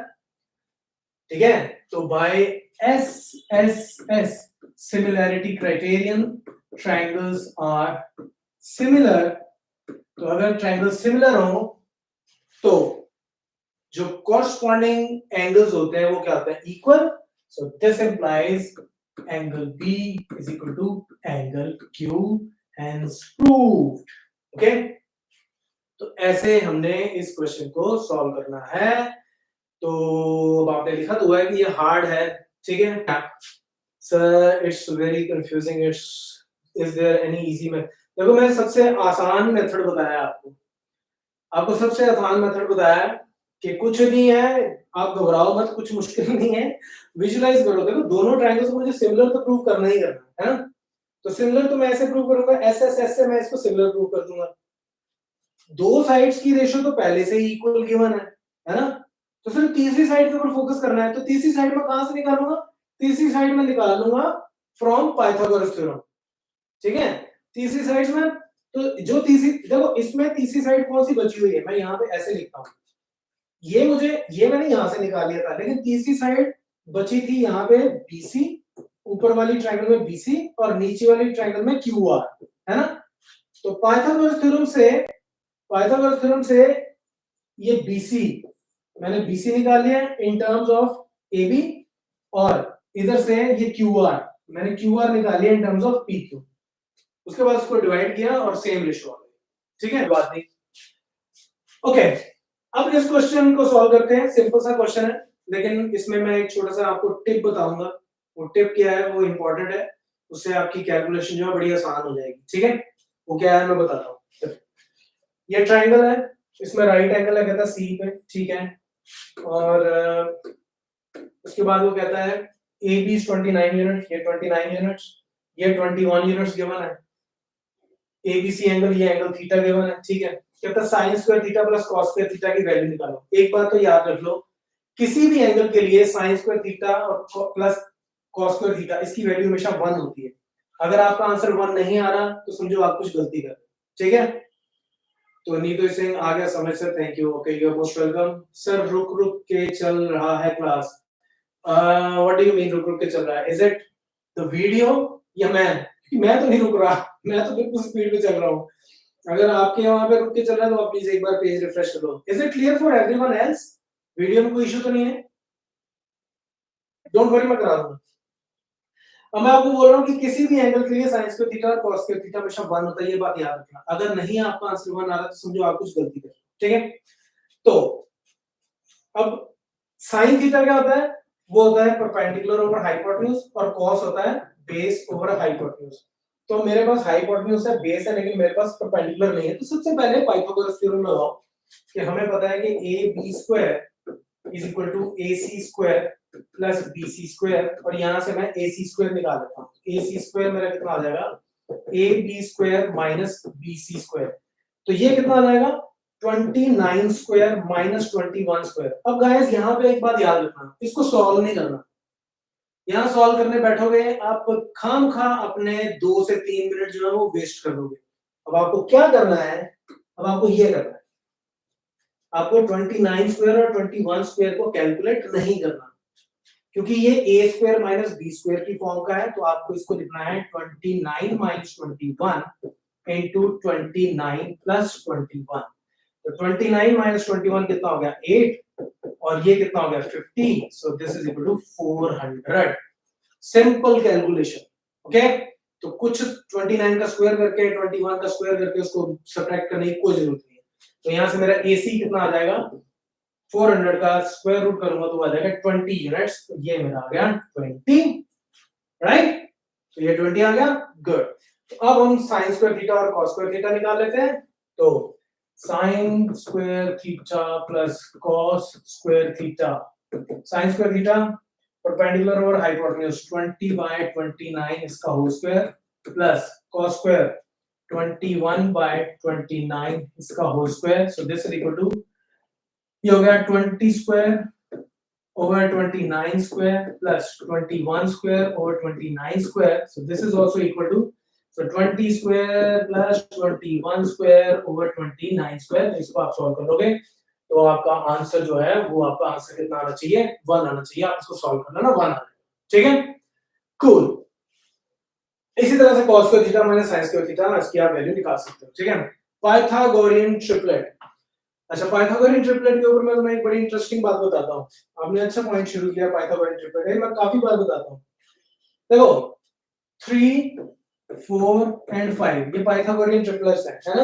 ठीक है। तो by SSS similarity criterion triangles are similar, तो अगर ट्रायंगल सिमिलर हो तो जो कॉरस्पॉन्डिंग एंगल्स होते हैं वो क्या होते हैं, equal. So this implies angle B is equal to angle Q, hence proved, okay. तो ऐसे हमने इस क्वेश्चन को सॉल्व करना है। तो अब आपने लिखा तो हुआ है कि ये हार्ड है, ठीक है sir, it's very confusing, it's is there any easy method? देखो मैंने सबसे आसान मेथड बताया आपको, सबसे आसान मेथड बताया कि कुछ नहीं है, आप घबराओ मत, कुछ मुश्किल नहीं है, विजुलाइज करो। देखो दोनों ट्रायंगल्स को मुझे सिमिलर तो प्रूव करना ही करना है ना, तो सिमिलर तो मैं ऐसे प्रूव करूंगा, एस एस एस से मैं इसको सिमिलर प्रूव कर दूंगा। दो साइड्स की रेशियो तो पहले से ही इक्वल गिवन है ना, तो सिर्फ तीसरी साइड के ऊपर फोकस करना है। तो तीसरी साइड में कहां से निकालूंगा? तीसरी साइड में निकाल लूंगा फ्रॉम पाइथागोरस थ्योरम, ठीक है। तीसरी साइड में तो जो तीसरी, देखो इसमें तीसरी साइड कौन सी बची हुई है, मैं यहाँ पे ऐसे लिखता हूँ, ये मैंने यहां से निकाल लिया था, लेकिन तीसरी साइड बची थी यहाँ पे BC, ऊपर वाली ट्रायंगल में BC और नीचे वाली ट्रायंगल में QR, है ना। तो पाइथागोरस थ्योरम से ये BC, मैंने BC निकाल लिया इन टर्म्स ऑफ AB, और इधर से ये QR, मैंने QR निकाल लिया इन टर्म्स ऑफ PQ। उसके बाद उसको डिवाइड किया और सेम रेशियो आ गई, ठीक है, बात नहीं। ओके, अब इस क्वेश्चन को सॉल्व करते हैं। सिंपल सा क्वेश्चन है, लेकिन इसमें मैं एक छोटा सा आपको टिप बताऊंगा। वो टिप क्या है, वो इंपॉर्टेंट है, उससे आपकी कैलकुलेशन जो है बड़ी आसान हो जाएगी, ठीक है। वो क्या है मैं बताता हूँ। ये ट्रायंगल है, इसमें राइट एंगल है, कहता है C पे, ठीक है, और उसके बाद वो कहता है AB is 29 यूनिट्स, ये 29 यूनिट्स, ये 21 यूनिट्स गिवन है। ABC एंगल, ये एंगल थीटा गिवन है, ठीक है। कहता है sin square theta plus cos square theta की वैल्यू निकालो। एक बात तो याद रख लो, किसी भी एंगल के लिए sin स्क्वायर थीटा और प्लस cos स्क्वायर थीटा, इसकी वैल्यू हमेशा 1 होती है। अगर आपका आंसर 1 नहीं आ रहा तो समझो आप कुछ गलती कर रहे हो, ठीक है। तो नीतू सिंह आ गया समझ से, thank you, okay, you are most welcome. Sir रुक रुक के चल रहा है class, what do you mean रुक रुक के चल रहा है? इज इट द वीडियो या मैं तो नहीं रुक रहा, मैं तो बिल्कुल स्पीड पे चल रहा हूँ। अगर आपके वहां पे रुक के चल रहा है तो आप प्लीज एक बार पेज रिफ्रेश कर लो। Is it clear for everyone else? Video में कोई इशू तो नहीं है? डोंट वरी, मैं करा दूंगा। अब मैं आपको बोल रहा हूँ कि किसी भी एंगल के लिए sin स्क्वायर थीटा और cos स्क्वायर थीटा हमेशा 1 होता है, ये बात याद रखना। अगर नहीं आपका आंसर 1 आ रहा तो समझो आप कुछ गलती कर रहे हो, ठीक है। तो अब sin थीटा क्या होता है? वो होता है परपेंडिकुलर ओवर हाइपोटेन्यूज, और cos होता है बेस ओवर हाइपोटेन्यूज। तो मेरे पास हाइपोटेन्यूज है, बेस है, लेकिन मेरे पास परपेंडिकुलर नहीं है। तो सबसे पहले पाइथागोरस थ्योरम लगाओ कि हमें पता है कि AB² is equal to AC² plus BC², और यहां से मैं AC² निकाल लेता हूं। AC² मेरा कितना आ जाएगा? AB² minus BC²। तो ये कितना आ जाएगा? 29² माइनस 21²। अब गाइस यहां पे एक बात याद रखना, इसको सॉल्व नहीं करना। यहां सॉल्व करने बैठोगे आप खामखा अपने 2 से 3 मिनट जो है वो वेस्ट कर दोगे। अब आपको क्या करना है? अब आपको ये करना है, आपको 29² और 21² को कैलकुलेट नहीं करना, क्योंकि ये A² माइनस B² की फॉर्म का है। तो आपको इसको लिखना है 29 माइनस 21 इंटू 29 प्लस 21। तो 29 माइनस 21 कितना हो गया? 8, और ये कितना हो गया? 50। So this is equal to 400। Simple calculation, okay. तो कुछ 29 का स्क्वायर करके 21 का स्क्वायर करके उसको सब्ट्रैक्ट करने की कोई जरूरत नहीं है। तो यहां से मेरा AC कितना आ जाएगा? 400 का स्क्वायर रूट करूंगा तो आ जाएगा 20 यूनिट्स। तो ये मेरा आ गया 20, राइट। तो ये 20 आ गया, गुड। तो अब हम sin स्क्वायर थीटा और cos स्क्वायर थीटा निकाल लेते हैं। तो sin square theta plus cos square theta, sin square theta perpendicular over hypotenuse 20/29 इसका whole square, plus cos square 21/29 इसका whole square. So this is equal to, ये हो गया 20² over 29² plus 21² over 29². So this is also equal to, so 20² plus 21² over 29². इसको आप solve कर लोगे तो आपका आंसर जो है वो आपका आंसर कितना आना चाहिए? 1 आना चाहिए। आप इसको सॉल्व करना ना, 1 आना, ठीक है, कूल। इसी तरह से cos square theta minus sin square theta, इसकी आप वैल्यू निकाल सकते हो, ठीक है। Pythagorean triplet. अच्छा, पाइथागोरियन ट्रिपलेट के ऊपर मैं तुम्हें एक बड़ी इंटरेस्टिंग बात बताता हूँ। आपने अच्छा पॉइंट शुरू किया, पाइथागोरियन ट्रिपलेट मैं काफी बार बताता हूँ। देखो 3, 4 एंड 5 ये पाइथागोरियन ट्रिपलेट्स है ना।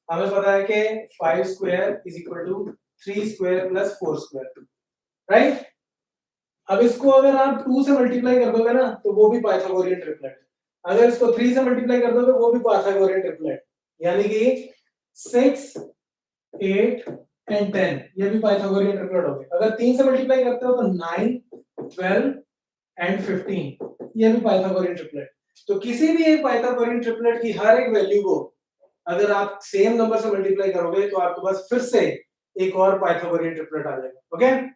हमें पता है कि 5² is equal to 3² plus 4²। Right. अब इसको अगर आप 2 से मल्टीप्लाई कर दोगे ना तो वो भी पाइथागोरियन ट्रिपलेट, अगर इसको 3 से मल्टीप्लाई कर दोगे वो भी पाइथागोरियन ट्रिपलेट, यानी कि 6, 8 एंड 10 ये भी पाइथागोरियन ट्रिपलेट हो गए। अगर 3 से मल्टीप्लाई करते हो तो 9, 12 एंड 15 ये भी पाइथागोरियन ट्रिपलेट। तो किसी भी एक पाइथागोरियन ट्रिपलेट की हर एक वैल्यू को अगर आप सेम नंबर से मल्टीप्लाई करोगे तो आपके पास फिर से एक और पाइथागोरियन ट्रिपलेट आ जाएगा। ओके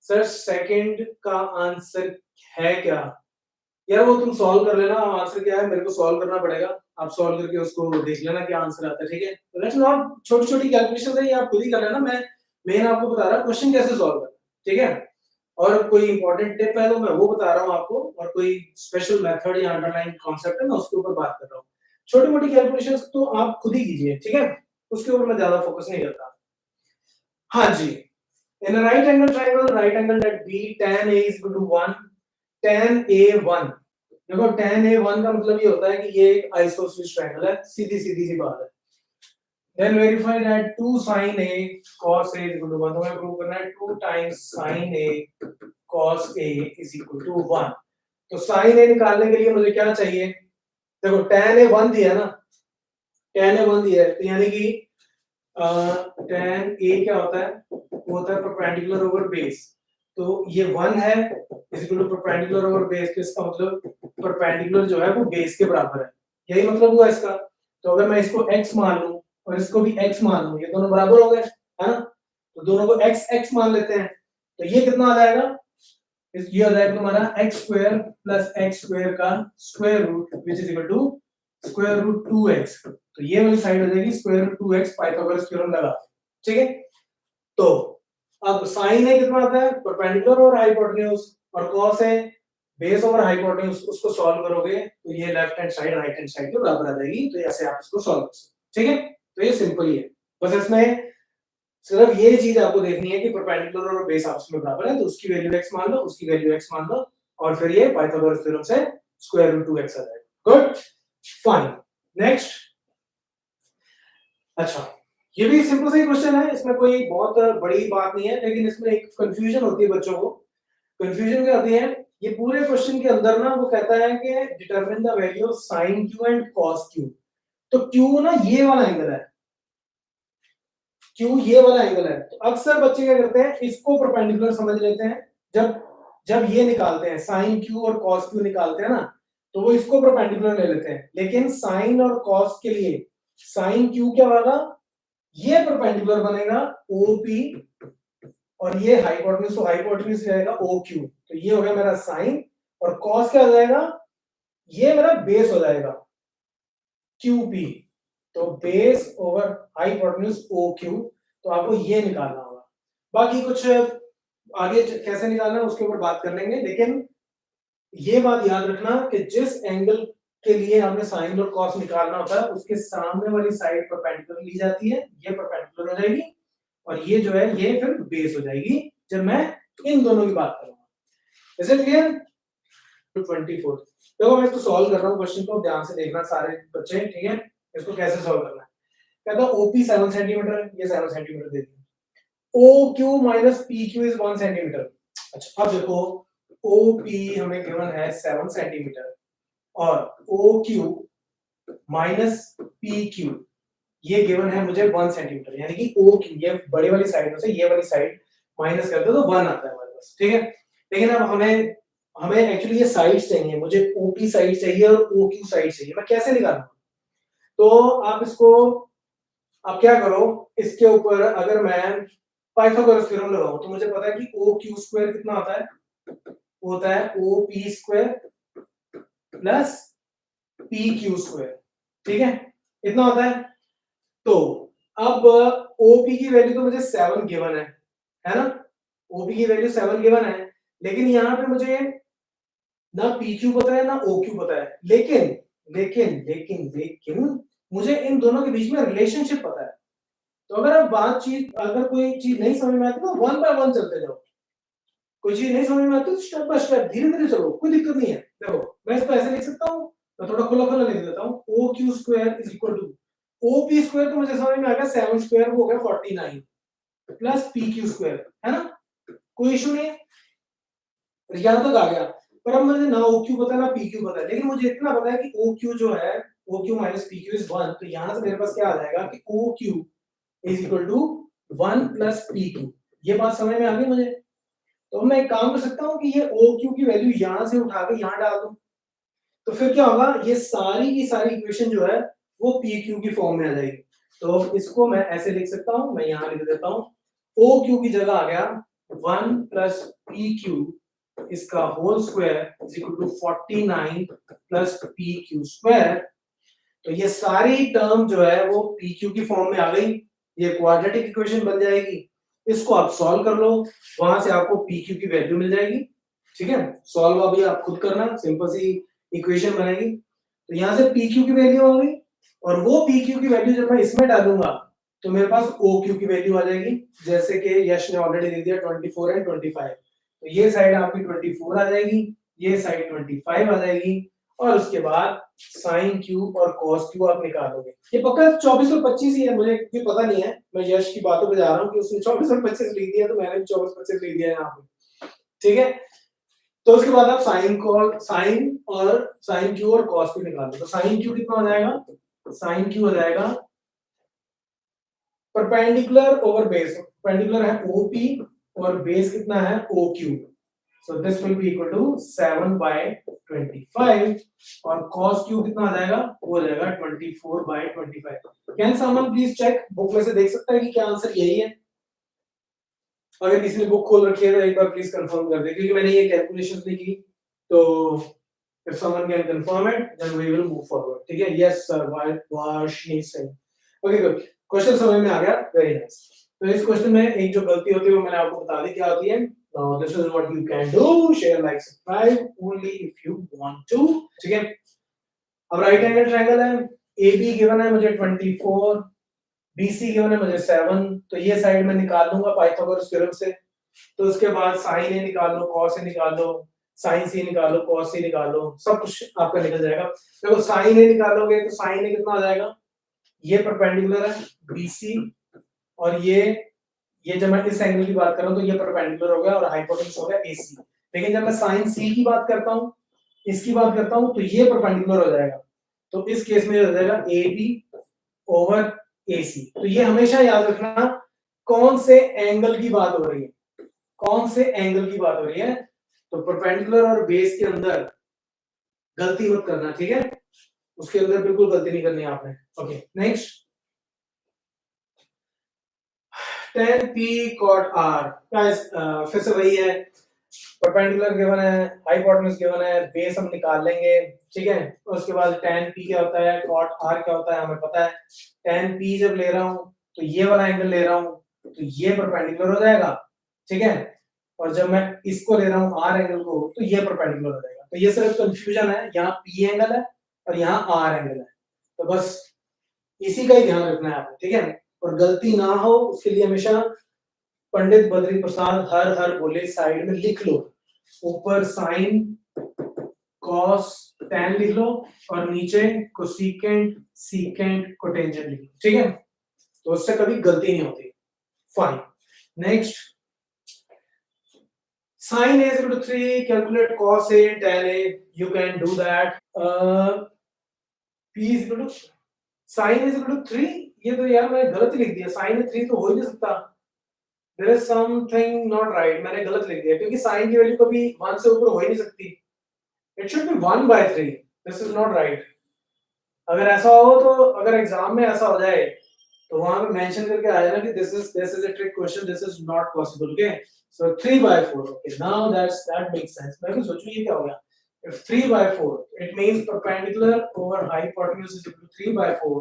सर, सेकंड का आंसर है क्या? यार वो तुम सॉल्व कर लेना, आंसर क्या है मेरे को सॉल्व करना पड़ेगा, आप सॉल्व करके उसको देख लेना क्या आंसर आता है, ठीक है? तो लेट्स नॉट, छोटी छोटी कैलकुलेशन है ये आप खुद ही कर लेना, मैं मेन आपको बता रहा हूँ क्वेश्चन कैसे सॉल्व करना, ठीक है? और कोई इंपॉर्टेंट टिप है तो मैं वो बता रहा हूँ आपको, और कोई स्पेशल मेथड या अंडरलाइन कॉन्सेप्ट है मैं उसके ऊपर बात कर रहा हूँ। छोटी मोटी कैलकुलेशंस तो आप खुद ही कीजिए, ठीक है? उसके ऊपर मैं ज्यादा फोकस नहीं करता। हाँ जी, in a right angle triangle, right angle that B, tan A is equal to 1, tan A1, देखो tan A1 का मतलब ये होता है कि ये एक आइसोसेलेस ट्रायंगल है, सीधी सीधी सी बात है। Then verify that 2 sin A cos A is equal to 1, तो हमें प्रूव करना है 2 times sin A cos A is equal to 1। तो sin A निकालने के लिए मुझे क्या चाहिए? देखो tan A1 दिया है ना, tan A1 दिया है, तो यानी कि tan A क्या होता है? वो होता है परपेंडिकुलर ओवर बेस, तो ये 1 है is equal to perpendicular over base, तो इसका मतलब परपेंडिकुलर जो है वो बेस के बराबर है, यही मतलब हुआ इसका। तो अगर मैं इसको x मान लूं और इसको भी x मान लूं, ये दोनों बराबर हो गए, है ना? तो दोनों को x x मान लेते हैं, तो ये कितना आ जाएगा? ये आ जाएगा तुम्हारा x square plus x square का square root which is equal to square root 2x, तो ये वाली साइड हो जाएगी square root 2x Pythagoras theorem लगा, ठीक है? तो अब साइन है कितना आता है? परपेंडिकुलर और हाइपोटेन्यूज, और कॉस है बेस ओवर हाइपोटेन्यूज, उसको सॉल्व करोगे तो ये left hand side right hand side के बराबर आ जाएगी, तो ऐसे आप इसको सॉल्व कर सकते, ठीक है? तो ये सिंपल ही है, बस इसमें सिर्फ ये चीज आपको देखनी है कि परपेंडिकुलर और बेस आपस में बराबर है, तो उसकी वैल्यू x मान लो, उसकी वैल्यू x मान लो, और फिर ये पाइथागोरस थ्योरम से स्क्वायर रूट 2x आ जाएगा। Good, fine, next. अच्छा, ये भी सिंपल सा ही क्वेश्चन है, इसमें कोई बहुत बड़ी बात नहीं है, लेकिन इसमें एक कंफ्यूजन होती है बच्चों को। कंफ्यूजन क्या होती है? ये पूरे क्वेश्चन के अंदर ना वो कहता है कि determine the value of sin q and cos q, तो q ना ये वाला एंगल है, q ये वाला एंगल है, तो अक्सर बच्चे क्या करते हैं इसको परपेंडिकुलर समझ लेते हैं, जब जब ये निकालते हैं sin q और cos q निकालते हैं ना, तो वो इसको परपेंडिकुलर ले लेते हैं, लेकिन sin और cos के लिए sin q क्या होगा? ये परपेंडिकुलर बनेगा OP, और ये हाइपोटेन्यूज, तो हाइपोटेन्यूज जाएगा OQ, तो ये हो गया मेरा साइन, और cos क्या हो जाएगा? ये मेरा बेस हो जाएगा QP, तो बेस ओवर हाइपोटेन्यूज OQ, तो आपको ये निकालना होगा। बाकी कुछ आगे कैसे निकालना है उसके ऊपर बात कर लेंगे, लेकिन ये बात याद रखना कि जिस एंगल के लिए हमने साइन और cos निकालना होता है उसके सामने वाली साइड परपेंडिकुलर ली जाती है, ये परपेंडिकुलर हो जाएगी, और ये जो है ये फिर बेस हो जाएगी जब मैं इन दोनों की बात करूंगा। Is it clear? 24, देखो मैं इसको सॉल्व कर रहा हूं, क्वेश्चन को ध्यान से देखना सारे बच्चे, ठीक है? इसको कैसे सॉल्व करना है? कहता है OP 7 सेंटीमीटर, ये 7 सेंटीमीटर दे दिया, OQ minus PQ is 1 centimetre. अच्छा, अब देखो OP हमें गिवन है 7 सेंटीमीटर, और OQ माइनस PQ ये गिवन है मुझे 1 सेंटीमीटर, यानी कि OQ ये बड़े वाली साइड में से ये वाली साइड माइनस कर दो तो 1 आता है हमारे पास, ठीक है? लेकिन अब हमें एक्चुअली ये साइड्स चाहिए, मुझे OP साइड चाहिए और OQ साइड चाहिए, मैं कैसे निकालूं? तो आप इसको, आप क्या करो, इसके ऊपर अगर मैं पाइथागोरस थ्योरम लगाऊं तो मुझे पता है कि OQ स्क्वायर कितना आता है? वो होता है OP square plus PQ square, ठीक है? इतना होता है। तो अब OP की वैल्यू तो मुझे 7 गिवन है ना? OP की वैल्यू 7 गिवन है, लेकिन यहाँ पे मुझे ना PQ पता है ना OQ पता है, लेकिन लेकिन लेकिन लेकिन मुझे इन दोनों के बीच में रिलेशनशिप पता है। तो अगर कोई चीज नहीं समझ में आती तो 1 बाय 1 चलते जाओ, कोई चीज नहीं समझ में आती तो स्टेप बाय स्टेप धीरे धीरे चलो, कोई दिक्कत नहीं है। देखो मैं इसको ऐसे लिख सकता हूँ, मैं थोड़ा खुला खुला लिख देता हूँ, OQ square is equal to OP square, तो मुझे समझ में आ गया 7 स्क्वायर वो हो गया 49 प्लस PQ स्क्वायर, है ना? कोई इशू नहीं है, यहाँ तक आ गया। पर अब मुझे ना OQ पता है ना PQ पता है, लेकिन मुझे इतना पता है कि OQ जो है OQ माइनस PQ इज 1, तो यहाँ से मेरे पास क्या आ जाएगा कि OQ is equal to 1 plus PQ। ये बात समझ में आ गई मुझे। तो मैं एक काम कर सकता हूँ कि ये OQ की वैल्यू यहाँ से उठा के यहाँ डाल दूं, तो फिर क्या होगा, ये सारी की सारी इक्वेशन जो है वो PQ की फॉर्म में आ जाएगी। तो इसको मैं ऐसे लिख सकता हूँ, मैं यहाँ लिख देता हूँ, OQ की जगह आ गया 1 प्लस PQ इसका whole square is equal to 49 plus PQ square. तो ये सारी टर्म जो है वो PQ की फॉर्म में आ गई, ये क्वाड्रेटिक इक्वेशन बन जाएगी। इसको आप सॉल्व कर लो, वहां से आपको PQ की वैल्यू मिल जाएगी। ठीक है, सॉल्व अभी आप खुद करना, सिंपल सी इक्वेशन बनेगी। तो यहाँ से PQ की वैल्यू आ गई, और वो PQ की वैल्यू जब मैं इसमें डालूंगा तो मेरे पास OQ की वैल्यू आ जाएगी, जैसे कि यश ने ऑलरेडी दे दिया 24 एंड 25। तो ये साइड आपकी 24 आ जाएगी, ये साइड 25 आ जाएगी, और उसके बाद साइन Q और कॉस Q आप निकालोगे। ये पक्का 24 और 25 ही है, मुझे भी पता नहीं है, मैं यश की बातों पे जा रहा हूँ कि उसने 24 और 25 लिख दिया, तो मैंने भी 24-25 लिख दिया यहाँ पे। ठीक है, तो उसके बाद आप साइन Q और कॉस Q निकाल दो। तो साइन Q कितना हो जाएगा, साइन Q हो जाएगा परपेंडिकुलर ओवर बेस, परपेंडिकुलर है OP और बेस कितना है OQ, so this will be equal to 7/25, और cos Q कितना आ जाएगा, वो हो जाएगा 24/25। Can someone please check, book में से देख सकता है कि क्या आंसर यही है? अगर किसी ने बुक खोल रखी है तो एक बार प्लीज कंफर्म कर दे, क्योंकि मैंने ये कैलकुलेशंस नहीं की। तो if someone can confirm it then we will move forward। ठीक है, yes sir, Varshni Singh, okay good, question समझ में आ गया, वेरी नाइस। तो इस क्वेश्चन में एक जो गलती होती है वो मैंने आपको बता दी क्या होती है। Now this is what you can do, share, like, subscribe only if you want to। ठीक है, अब राइट एंगल ट्रायंगल है, AB गिवन है मुझे 24, BC गिवन है मुझे 7, तो ये साइड में निकाल लूंगा पाइथागोरस थ्योरम से। तो उसके बाद sin A निकाल लो, cos A निकाल लो, sin C निकाल लो, cos C निकाल लो, सब कुछ आपका निकल जाएगा। देखो sin A निकालोगे तो sin A कितना आ जाएगा, ये परपेंडिकुलर है BC, और ये जब मैं इस एंगल की बात कर रहा हूं तो ये परपेंडिकुलर हो गया और हाइपोटेन्यूज हो गया AC। लेकिन जब मैं sin C की बात करता हूं, इसकी बात करता हूं, तो ये परपेंडिकुलर हो जाएगा। तो इस केस में हो जाएगा AB ओवर AC। तो ये हमेशा याद रखना कौन से एंगल की बात हो रही है, कौन से एंगल की बात हो रही है। तो परपेंडिकुलर और बेस के अंदर गलती मत करना, ठीक है, उसके अंदर बिल्कुल गलती नहीं करनी आपने। Okay next, tan P cot R, guys फिर से वही है, परपेंडिकुलर गिवन है, हाइपोटेन्यूज गिवन है, बेस हम निकाल लेंगे। ठीक है, उसके बाद tan P क्या होता है, cot R क्या होता है हमें पता है। tan P जब ले रहा हूं तो ये वाला एंगल ले रहा हूं, तो ये परपेंडिकुलर हो जाएगा। ठीक है, और जब मैं इसको ले रहा हूं R एंगल को, तो ये परपेंडिकुलर हो जाएगा। तो ये सिर्फ कंफ्यूजन है, यहाँ P एंगल है और यहाँ R एंगल है, तो बस इसी का ही ध्यान रखना है आपको। ठीक है, और गलती ना हो उसके लिए हमेशा पंडित बद्री प्रसाद हर हर बोले साइड में लिख लो, ऊपर साइन कॉस tan लिख लो और नीचे कोसेकेंट सीकेंट कोटेंजेंट लिख लो। ठीक है, तो उससे कभी गलती नहीं होती। Fine, next, sin A is equal to 3, calculate cos A, tan A, you can do that। P is equal to sin is equal to 3, ये तो यार मैंने गलत लिख दिया, sin में 3 तो हो ही नहीं सकता, there is something not right, मैंने गलत लिख दिया, क्योंकि sin की वैल्यू कभी 1 से ऊपर हो ही नहीं सकती, it should be 1/3, this is not right। अगर ऐसा हो तो, अगर एग्जाम में ऐसा हो जाए तो वहां पे मेंशन करके आया ना कि this is a trick question, this is not possible। okay, so 3/4, okay, now that makes sense। मैं भी सोचूं ये क्या हो गया, if 3/4 it means perpendicular over hypotenuse is equal to 3/4,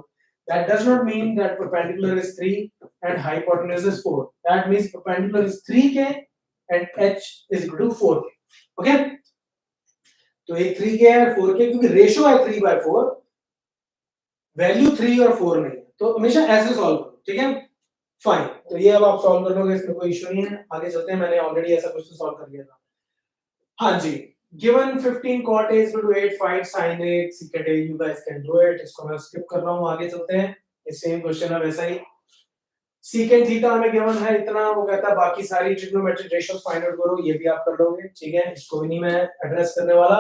that does not mean that perpendicular is 3 and hypotenuse is 4, that means perpendicular is 3k and h is equal to 4k। okay, तो ये 3k है 4k, क्योंकि ratio है 3/4, value 3 और 4 नहीं, तो हमेशा ऐसे सॉल्व करो। ठीक है, फाइन, तो ये अब आप सॉल्व कर लोगे, इसमें कोई इशू नहीं है। आगे चलते हैं, मैंने ऑलरेडी ऐसा कुछ तो सॉल्व कर लिया था। हाँ जी, given 15 cot A is equal to 8, find sin A secant A, you guys can do it। इसको मैं स्किप कर रहा हूँ, आगे चलते हैं। ये सेम क्वेश्चन है वैसा ही। सीकेंट थीटा हमें गिवन है इतना, वो कहता है बाकी सारी ट्रिग्नोमेट्रिक रेशियोस फाइंड आउट करो, ये भी आप कर लोगे, ठीक है, इसको भी नहीं मैं एड्रेस करने वाला,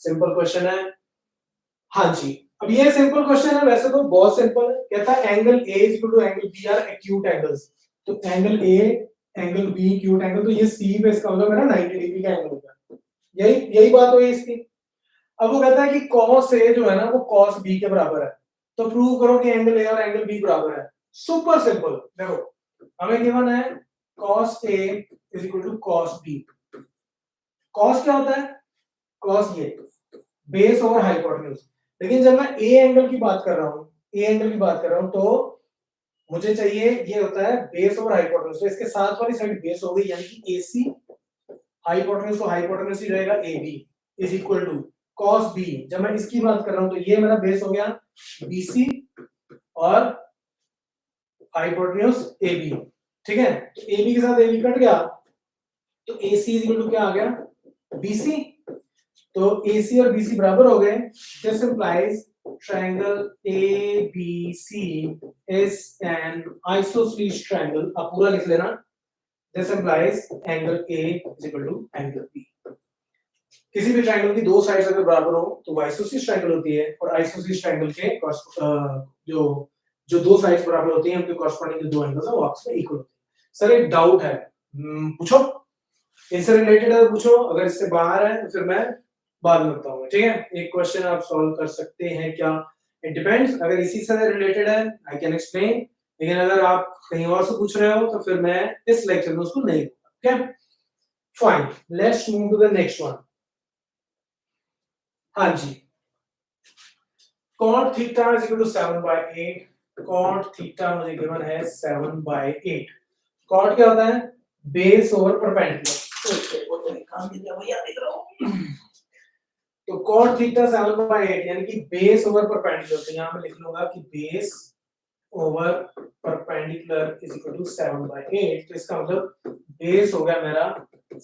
सिंपल क्वेश्चन है। हाँ जी, अब ये सिंपल क्वेश्चन है, वैसे तो बहुत सिंपल है, कहता है angle A is equal to angle B are acute angles, तो angle A angle B acute angle, तो ये सी पे इसका मतलब है ना 90 डिग्री का एंगल होगा, यही यही बात हुई इसकी। अब वो कहता है कि cos A जो है ना वो cos B के बराबर है, तो प्रूव करो कि एंगल A और एंगल B बराबर है। सुपर सिंपल, देखो हमें गिवन है cos A is equal to cos B। cos क्या होता है? cos ये बेस ओवर हाइपोटेन्यूज, लेकिन जब मैं A एंगल की बात कर रहा हूँ, A एंगल की बात कर रहा हूँ, तो मुझे चाहिए ये होता है बेस ओवर हाइपोटेन्यूज, तो इसके साथ वाली साइड बेस हो गई, यानी कि AC हाइपोटेन्यूज, तो हाइपोटेन्यूज ही रहेगा AB is equal to cos B। जब मैं इसकी बात कर रहा हूं तो ये मेरा बेस हो गया BC और हाइपोटेन्यूज AB, ठीक है, तो AB के साथ AB कट गया, तो AC इज इक्वल टू क्या आ गया BC, तो AC और BC बराबर हो गए, this implies triangle ABC is an isosceles triangle, आप पूरा लिख लेना, this implies angle A is equal to angle B। किसी भी ट्रायंगल की दो साइड्स अगर बराबर हो तो वो आइसोसेलेस ट्रायंगल होती है, और आइसोसेलेस ट्रायंगल के जो जो दो साइड्स बराबर होती हैं उनके कॉरस्पॉन्डिंग जो दो एंगल्स हैं वो आपस में इक्वल होते हैं। सर एक डाउट है, पूछो, इससे रिलेटेड है पूछो, अगर इससे बाहर है तो फिर मैं बाद में बताऊंगा, ठीक है। एक क्वेश्चन आप सॉल्व कर सकते हैं क्या? इट डिपेंड्स, अगर इसी से रिलेटेड है आई कैन एक्सप्लेन, लेकिन अगर आप कहीं और से पूछ रहे हो तो फिर मैं इस लेक्चर में उसको नहीं बताऊंगा, okay fine. Let's move to the next one. हाँ जी, cot थीटा इज इक्वल टू 7/8, cot थीटा मुझे गिवन है 7/8। cot क्या होता है? बेस ओवर परपेंडिकुलर, वो तो काम मिल गया भैया, इधर आओ। तो cot थीटा 7/8 यानी कि बेस ओवर परपेंडिकुलर, तो यहां मैं लिख लूंगा कि base over perpendicular is equal to 7/8, तो इसका मतलब बेस हो गया मेरा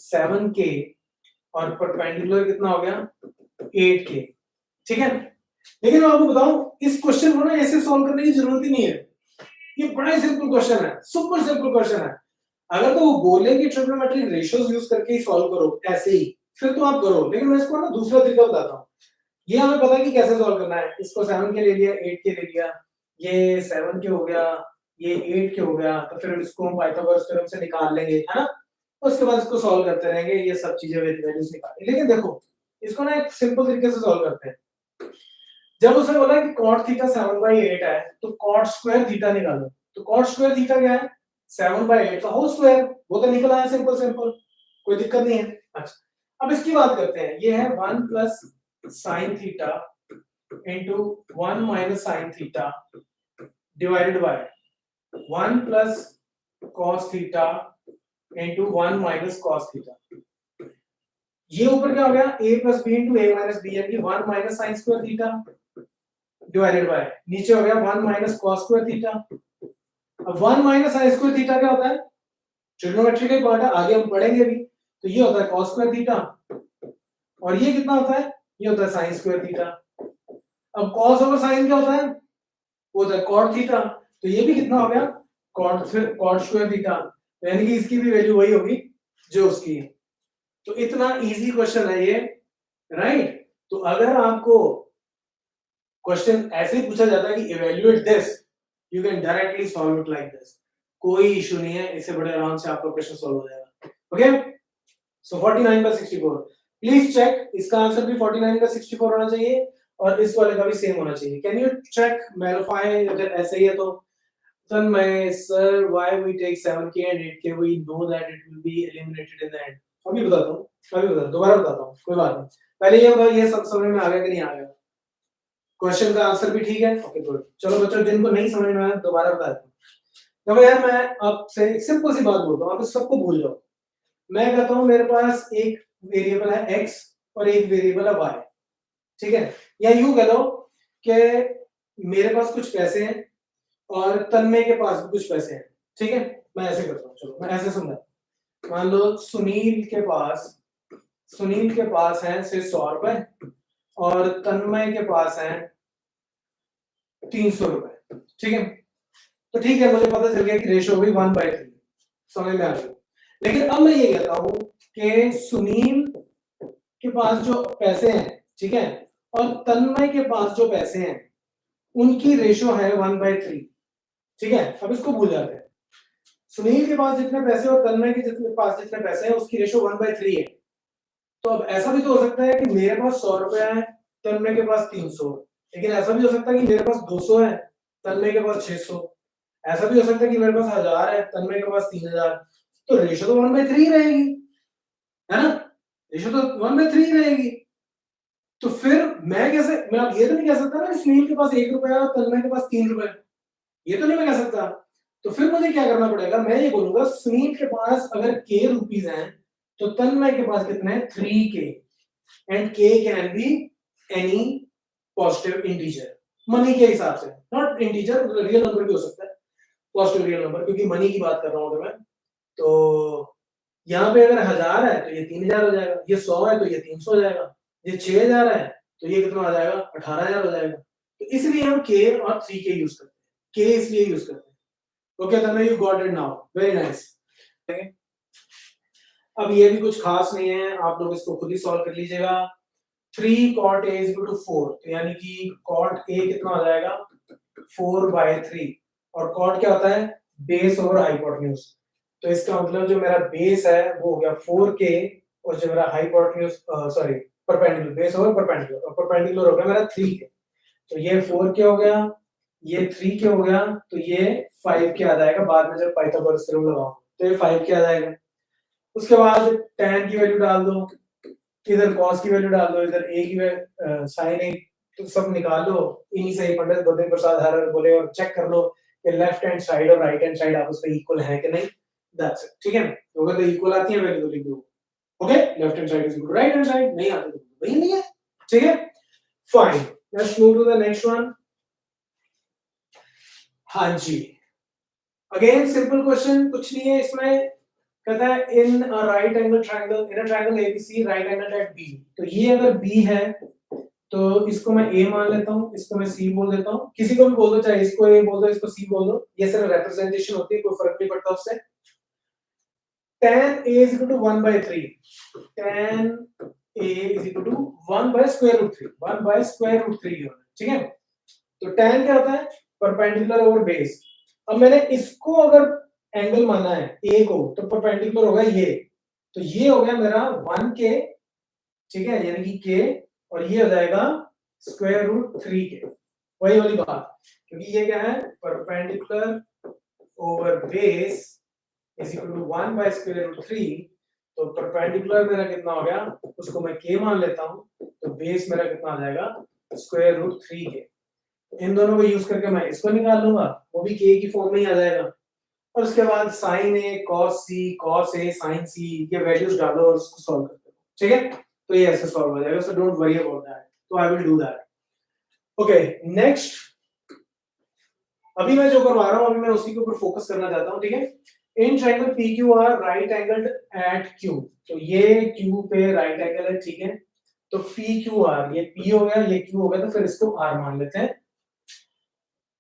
7k और परपेंडिकुलर कितना हो गया 8k, ठीक है। लेकिन मैं आपको बताऊं इस क्वेश्चन को ना ऐसे सॉल्व करने की जरूरत ही नहीं है, ये बड़ा ही सिंपल क्वेश्चन है, सुपर सिंपल क्वेश्चन है। अगर तो वो बोले कि ट्रिग्नोमेट्रिक रेशियोज यूज करके ही सॉल्व करो ऐसे ही, फिर तो आप करो, लेकिन मैं इसको ना दूसरा तरीका बताता हूँ। ये हमें पता है कि कैसे सॉल्व करना है, इसको 7 के ले लिया, 8 के ले लिया, ये 7 के हो गया, ये 8 के हो गया, तो फिर इसको हम पाइथागोरस थ्योरम से निकाल लेंगे, है ना। उसके बाद इसको सॉल्व करते रहेंगे, ये सब चीजें वैल्यूज निकालेंगे। लेकिन देखो इसको ना एक सिंपल तरीके से सॉल्व करते हैं। जब उसने बोला कि cot थीटा 7/8 है तो cot स्क्वायर थीटा निकालो, तो cot स्क्वायर थीटा क्या है? 7/8 का होल स्क्वायर, वो तो निकल आया सिंपल सिंपल, कोई दिक्कत नहीं है। अच्छा अब इसकी बात करते हैं, ये है 1 plus sin theta into 1 minus sin theta divided by 1 plus cos theta into 1 minus cos theta. ये ऊपर क्या हो गया a plus b into a minus b, यानी 1 minus sin square theta divided by नीचे हो गया 1 माइनस cos स्क्वायर थीटा। अब 1 माइनस sin स्क्वायर थीटा क्या होता है? ट्रिग्नोमेट्री का पार्ट है, आगे हम पढ़ेंगे भी, तो ये होता है cos स्क्वायर थीटा, और ये कितना होता है? ये होता है sin स्क्वायर थीटा। अब cos ओवर sin क्या होता है? वो होता है cot थीटा, तो ये भी कितना हो गया cot स्क्वायर थीटा, यानी कि इसकी भी वैल्यू वही होगी जो उसकी है। तो इतना इजी क्वेश्चन है ये, राइट। तो अगर आपको क्वेश्चन ऐसे ही पूछा जाता है कि evaluate this, you can directly solve it like this, कोई इशू नहीं है, इससे बड़े आराम से आपका क्वेश्चन सॉल्व हो जाएगा, ओके। सो 49/64, प्लीज चेक, इसका आंसर भी 49/64 होना चाहिए और इस वाले का भी सेम होना चाहिए। कैन यू चेक वेरीफाई अगर ऐसे ही है तो? Tanmay sir, why we take 7k and 8k, we know that it will be eliminated in the end। अभी बताता हूँ, दोबारा बताता हूँ, कोई बात नहीं, पहले ये बताओ ये सब समझ में आ गया कि नहीं आ गया? क्वेश्चन का आंसर भी ठीक है, ओके गुड। चलो बच्चों जिनको नहीं समझ में आया दोबारा बता देता हूं। तो यार मैं आपसे एक सिंपल सी बात बोलता हूं, आप इस सबको भूल जाओ। मैं कहता हूं मेरे पास एक वेरिएबल है x और एक वेरिएबल है y, ठीक है, या यूं कह लो कि मेरे पास कुछ पैसे हैं और तन्मय के पास भी कुछ पैसे हैं, ठीक है। मैं ऐसे करता हूं, चलो मैं ऐसे समझा, मान लो सुनील के पास है से 100 रुपए और तन्मय के पास है 300 रुपए, ठीक है। तो ठीक है, मुझे पता चल गया कि रेशो होगी 1/3, समझ में आ गया। लेकिन अब मैं ये कहता हूं कि सुनील के पास जो पैसे हैं, ठीक है, और तन्मय के पास जो पैसे हैं उनकी रेशो है 1/3, ठीक है। अब इसको भूल जाते हैं, सुनील के पास जितने पैसे और तन्मय के पास जितने पैसे हैं उसकी रेशो 1/3 है। तो अब ऐसा भी तो हो सकता है कि मेरे पास 100 रुपए है, तन्मय के पास 300, लेकिन ऐसा भी हो सकता है कि मेरे पास 200 है, तन्मय के पास 600, ऐसा भी हो सकता है कि मेरे पास 1000 है, तन्मय के पास 3000। तो रेशो तो 1/3 रहेगी, है ना, रेशो तो 1/3 रहेगी। तो फिर मैं अब ये तो नहीं कह सकता ना कि सुनील के पास 1 रुपया और तन्मय के पास 3 रुपए, ये तो नहीं मैं कह सकता। तो फिर मुझे क्या करना पड़ेगा, मैं ये बोलूंगा सुनील के पास अगर k रुपीस हैं तो तन्मय के पास कितने हैं, 3k, and k can be any positive integer, money के हिसाब से, नॉट इंटीजर, रियल नंबर भी हो सकता है, पॉजिटिव रियल नंबर, क्योंकि मनी की बात कर रहा हूं मैं। तो यहाँ पे अगर 1000 है तो ये 3000 हो जाएगा, ये 100 है तो ये 300 हो जाएगा, ये 6000 है तो ये कितना हो जाएगा, 18000 हो जाएगा। तो इसलिए हम k और 3k यूज करते हैं, k इसलिए यूज करते हैं। Okay Tanmay, you got it now, very nice. अब ये भी कुछ खास नहीं है, आप लोग इसको खुद ही सॉल्व कर लीजिएगा। 3 cot a is equal to 4, तो यानी कि cot a कितना हो जाएगा, 4/3, और cot क्या होता है, बेस ओवर हाइपोटेन्यूज। तो इसका मतलब जो मेरा बेस है वो हो गया 4k, और जो मेरा hypotenuse, sorry, perpendicular, base over perpendicular, और परपेंडिकुलर हो गया मेरा 3k। तो ये 4k हो गया, ये 3k हो गया, तो ये 5k आ जाएगा बाद में जब पाइथागोरस थ्योरम लगाऊं, तो ये 5k आ जाएगा। उसके बाद tan की वैल्यू डाल दो, इधर cos की वैल्यू डाल दो, इधर a की sin a, तो सब निकाल लो, इन्हीं से ही पंडित गोविंद प्रसाद हर बोले, और चेक कर लो कि लेफ्ट हैंड साइड और राइट हैंड साइड आपस में इक्वल है कि नहीं, दैट्स इट, ठीक है। तो अगर इक्वल आती है वैल्यू तो लिख दो, okay, left hand side is equal to right hand side, नहीं आती तो वही नहीं है, ठीक है, fine. Let's move to the next one. हाँ जी, अगेन सिंपल क्वेश्चन, कुछ नहीं है इसमें, कहता है in a right angle triangle, in a triangle ABC right angle at B, तो ये अगर बी है तो इसको मैं ए मान लेता हूँ, इसको मैं सी बोल देता हूँ, किसी को भी बोल दो, चाहे इसको ए बोल दो, इसको सी बोल दो, ये सिर्फ रिप्रेजेंटेशन होती है, कोई फर्क नहीं पड़ता उससे। tan a is equal to 1/3, tan a is equal to 1/√3, 1/√3, ठीक है। तो tan क्या होता है, परपेंडिकुलर ओवर बेस। अब मैंने इसको अगर एंगल माना है a को, तो परपेंडिकुलर होगा ये, तो ये हो गया मेरा 1k, ठीक है, यानी कि k, और ये हो जाएगा √3k, वही वाली बात, क्योंकि ये क्या है, perpendicular over base is equal to 1/√3, तो परपेंडिकुलर मेरा कितना हो गया, उसको मैं k मान लेता हूं, तो बेस मेरा कितना आ जाएगा, √3k। इन दोनों को यूज करके मैं इसको निकाल लूंगा, वो भी k की फॉर्म में ही आ जाएगा, और उसके बाद sin a cos c cos a sin c, ये वैल्यूज डालो और उसको सॉल्व करते हो, ठीक है। तो ये ऐसे सॉल्व हो जाएगा, so don't worry about that, तो I will do that. Okay next, अभी मैं जो करवा रहा हूं अभी मैं उसी के ऊपर फोकस करना चाहता हूं, ठीक है। In triangle PQR right angled at Q, तो ये Q पे राइट एंगल है, ठीक है। तो PQR, ये P हो गया, ये Q हो गया, तो फिर इसको R मान लेते हैं।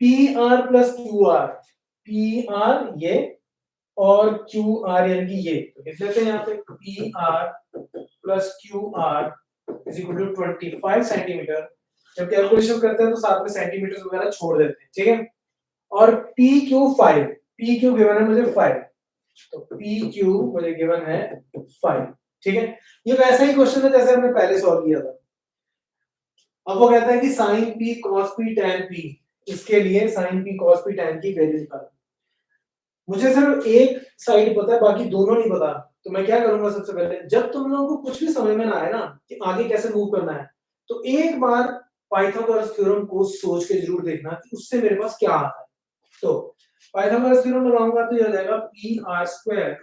PR प्लस QR, PR ये और QR यानी कि ये, तो लिख लेते हैं यहाँ पे PR plus QR is equal to 25 centimetre. जब कैलकुलेशन करते हैं तो साथ में सेंटीमीटर वगैरह छोड़ देते हैं, ठीक है। और PQ5, PQ गिवन है मुझे 5, तो PQ मुझे गिवन है 5, ठीक है। ये वैसा ही क्वेश्चन है जैसे हमने पहले सॉल्व किया था। अब वो कहता है कि sin p cos p tan p, इसके लिए sin p cos p tan की वैल्यू निकालो। मुझे सिर्फ एक साइड पता है, बाकी दोनों नहीं पता, तो मैं क्या करूंगा, सबसे पहले जब तुम लोगों को कुछ भी समझ में ना आए ना कि आगे कैसे मूव करना है, तो एक बार पाइथागोरस थ्योरम को सोच के जरूर देखना कि उससे मेरे पास क्या आता है। तो पाइथागोरस थ्योरम लगाऊंगा तो ये हो जाएगा PR²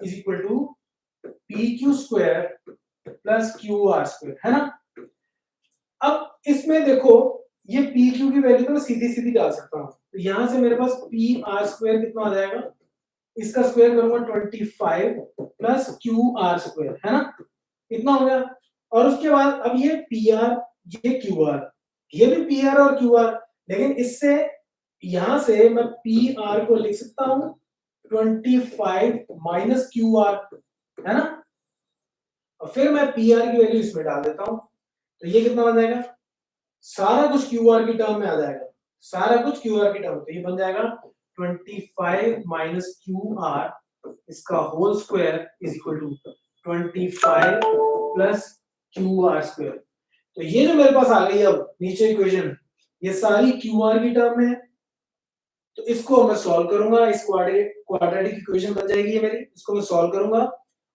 is equal to PQ² plus QR², है ना। अब इसमें देखो, ये PQ की वैल्यू तो मैं सीधी सीधी डाल सकता हूँ, तो यहां से मेरे पास PR² कितना आ जाएगा, इसका स्क्वायर करूंगा 25 प्लस QR², है ना, इतना हो गया। और उसके बाद अब ये PR, ये QR, ये भी PR और QR, लेकिन इससे यहां से मैं पी आर को लिख सकता हूं 25 माइनस क्यू आर, है ना, और फिर मैं पी आर की वैल्यू इसमें डाल देता हूं, तो ये कितना बन जाएगा, सारा कुछ क्यू आर की टर्म में आ जाएगा, सारा कुछ क्यू आर की टर्म, तो ये बन जाएगा 25 माइनस क्यू आर इसका whole square is equal to 25 plus Q R square. तो ये जो मेरे पास आ गई अब नीचे इक्वेशन, ये सारी क्यू आर की टर्म में है, तो इसको मैं सॉल्व करूंगा, इस क्वाड्रेटिक इक्वेशन बन जाएगी ये मेरी, इसको मैं सॉल्व करूंगा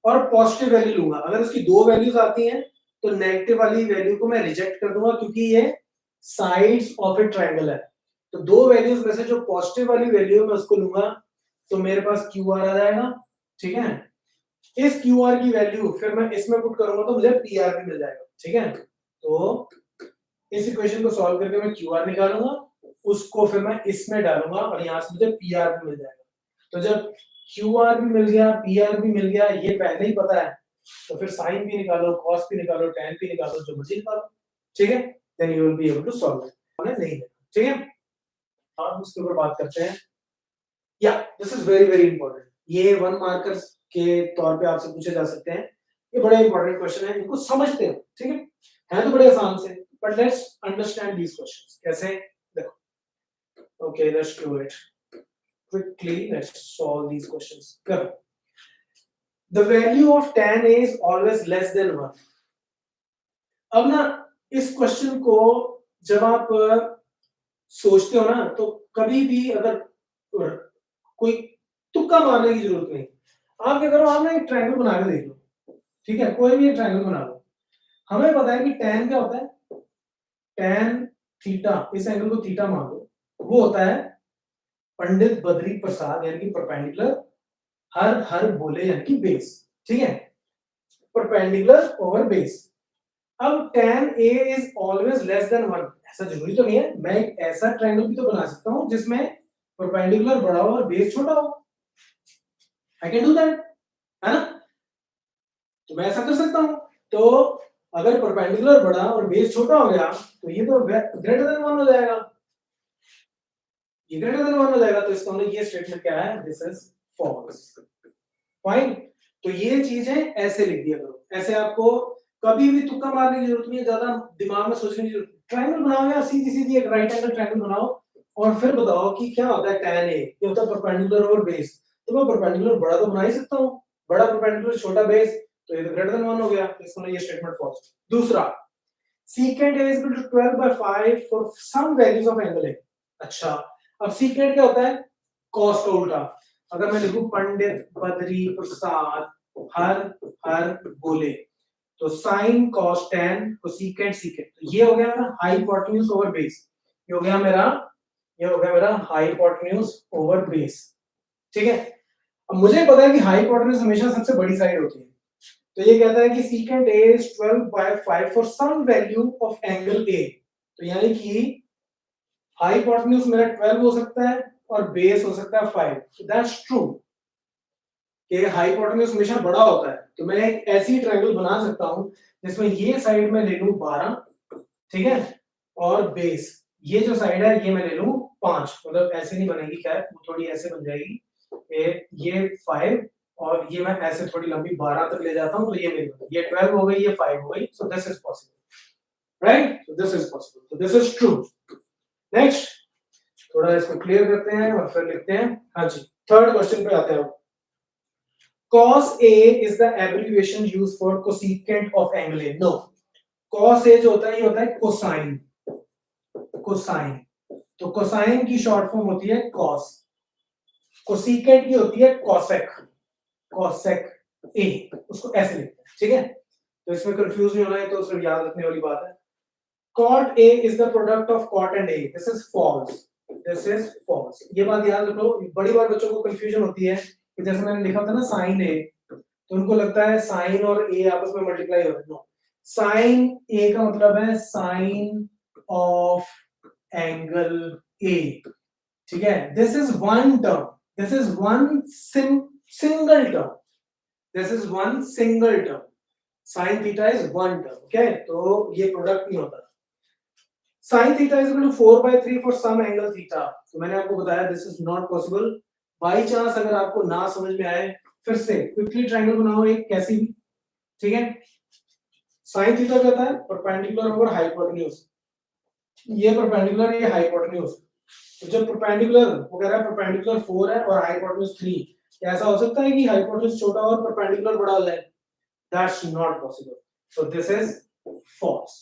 और पॉजिटिव वैल्यू लूंगा। अगर उसकी दो वैल्यूज आती हैं तो नेगेटिव वाली वैल्यू को मैं रिजेक्ट कर दूंगा, क्योंकि ये साइड्स ऑफ ए ट्रायंगल है। तो दो वैल्यूज में से जो पॉजिटिव वाली वैल्यू है मैं उसको लूंगा, तो मेरे पास क्यू आर आ जाएगा, ठीक है। इस क्यू आर की वैल्यू फिर मैं इसमें पुट करूंगा तो मुझे पी आर भी मिल जाएगा, ठीक है। तो इस इक्वेशन को सॉल्व करके मैं क्यू आर निकालूंगा, उसको फिर मैं इसमें डालूंगा और यहाँ से मुझे पी आर भी मिल जाएगा। तो जब क्यू आर भी मिल गया, पी आर भी मिल गया, ये पहले ही पता है, तो फिर साइन भी निकालो, कॉस भी निकालो, tan भी निकालो, जो मर्जी निकालो, ठीक है। Then you will be able to solve it. हमने नहीं देखा, ठीक है। अब उसके ऊपर बात करते हैं। या this is very very important, ये 1 मार्कर्स के तौर पे आपसे पूछे जा सकते हैं, ये बड़ा इंपॉर्टेंट क्वेश्चन है, इनको समझते हो, ठीक है तो बड़े आसान से, but let's understand these questions. कैसे, देखो, okay let's do it quickly, let's solve these questions. करो, the value of tan A is always less than 1। अब ना इस क्वेश्चन को जब आप सोचते हो ना, तो कभी भी अगर कोई तुक्का मारने की जरूरत नहीं, आप क्या करो, आप ना एक ट्रायंगल बना के देख लो, ठीक है, कोई भी एक ट्रायंगल बना लो। हमें पता है कि tan क्या होता है, tan थीटा, इस एंगल को थीटा मान लो, वो होता है पंडित बद्री प्रसाद यानी कि परपेंडिकुलर हर हर बोले यानी कि बेस, ठीक है, परपेंडिकुलर ओवर बेस। अब tan A is always less than 1, ऐसा जरूरी तो नहीं है, मैं एक ऐसा ट्रायंगल भी तो बना सकता हूं जिसमें परपेंडिकुलर बड़ा हो और बेस छोटा हो, आई कैन डू दैट, है ना, तो मैं ऐसा कर सकता हूं। तो अगर परपेंडिकुलर बड़ा और बेस छोटा हो गया तो ये तो ग्रेटर देन 1 हो जाएगा, ये ग्रेटर देन 1 हो जाएगा, तो इसका मतलब ये स्टेटमेंट क्या है, दिस इज फॉल्स, फाइन। तो ये चीजें ऐसे लिख दिया करो, ऐसे आपको कभी भी तुक्का मारने की जरूरत नहीं है, ज्यादा दिमाग में सोचने की जरूरत नहीं। ट्रायंगल बनाओ या सीधी सीधी एक राइट एंगल ट्रायंगल बनाओ और फिर बताओ कि क्या होता है tan A, ये होता है परपेंडिकुलर ओवर बेस, तो मैं परपेंडिकुलर बड़ा तो बना ही सकता हूं, बड़ा परपेंडिकुलर छोटा बेस, तो ये तो ग्रेटर देन 1 हो गया, इसका मतलब ये स्टेटमेंट फॉल्स। दूसरा, secant A is equal to 12/5 for some values of angle A। अच्छा, अब secant क्या होता है, cos का उल्टा। अगर मैं लिखूं पंडित बद्री प्रसाद हर हर बोले, तो sin cos tan cosecant secant, तो ये हो गया मेरा हाइपोटेन्यूज ओवर बेस, ये हो गया मेरा हाइपोटेन्यूज ओवर बेस, ठीक है। अब मुझे पता है कि हाइपोटेन्यूज हमेशा सबसे बड़ी साइड होती है, तो ये कहता है कि secant A is 12/5 for some value of angle A, तो यानी कि हाइपोटेन्यूज मेरा 12 हो सकता है और बेस हो सकता है 5, so that's true कि हाइपोटेन्यूज हमेशा बड़ा होता है। तो मैं एक ऐसी ट्रायंगल बना सकता हूं जिसमें ये साइड में ले लूं 12, ठीक है, और बेस ये जो साइड है ये मैं ले लूं 5, मतलब ऐसे नहीं बनेगी, क्या वो थोड़ी ऐसे बन जाएगी, ये 5 और ये मैं ऐसे थोड़ी लंबी 12 तक ले जाता हूं, तो ये मेरी बनी, ये 12 हो गई, ये 5 हो गई, सो this is possible, right, so this is possible, so this is true. Next, थोड़ा इसको क्लियर करते हैं और फिर लिखते हैं। हाँ जी, थर्ड क्वेश्चन पे आते हैं। cos A is the abbreviation used for cosecant of angle A। No, cos A जो होता है ये होता है cosine, cosine, तो cosine की शॉर्ट फॉर्म होती है cos, cosecant की होती है cosec, cosec A, उसको ऐसे लिखते हैं, ठीक है, तो इसमें कंफ्यूज नहीं होना है, तो सिर्फ याद रखने वाली बात है। cot A is the product of cot and A, this is false, this is false, ये बात याद रखो, बड़ी बार बच्चों को कंफ्यूजन होती है कि जैसे मैंने लिखा था ना sin A, तो उनको लगता है sin और A आपस में मल्टीप्लाई हो रहे हैं, sin A का मतलब है sin of angle A, ठीक है, this is one term, this is one single term, this is one single term, sin theta is one term, okay, तो ये प्रोडक्ट नहीं होता। sin theta is equal to 4/3 for some angle theta. तो मैंने आपको बताया this is not possible. By chance अगर आपको ना समझ में आए फिर से क्विकली ट्रायंगल बनाओ एक कैसी भी, ठीक है। sin थीटा क्या होता है, परपेंडिकुलर ओवर हाइपोटेन्यूज, ये परपेंडिकुलर ये हाइपोटेन्यूज। तो जब परपेंडिकुलर वो कह रहा है परपेंडिकुलर 4 है और हाइपोटेन्यूज 3, क्या ऐसा हो सकता है कि हाइपोटेन्यूज छोटा और परपेंडिकुलर बड़ा हो जाए? That's not possible, so this is false.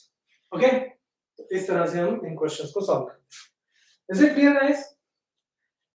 Okay, तो इस तरह से हम इन क्वेश्चंस को सॉल्व करते हैं। Is it clear guys?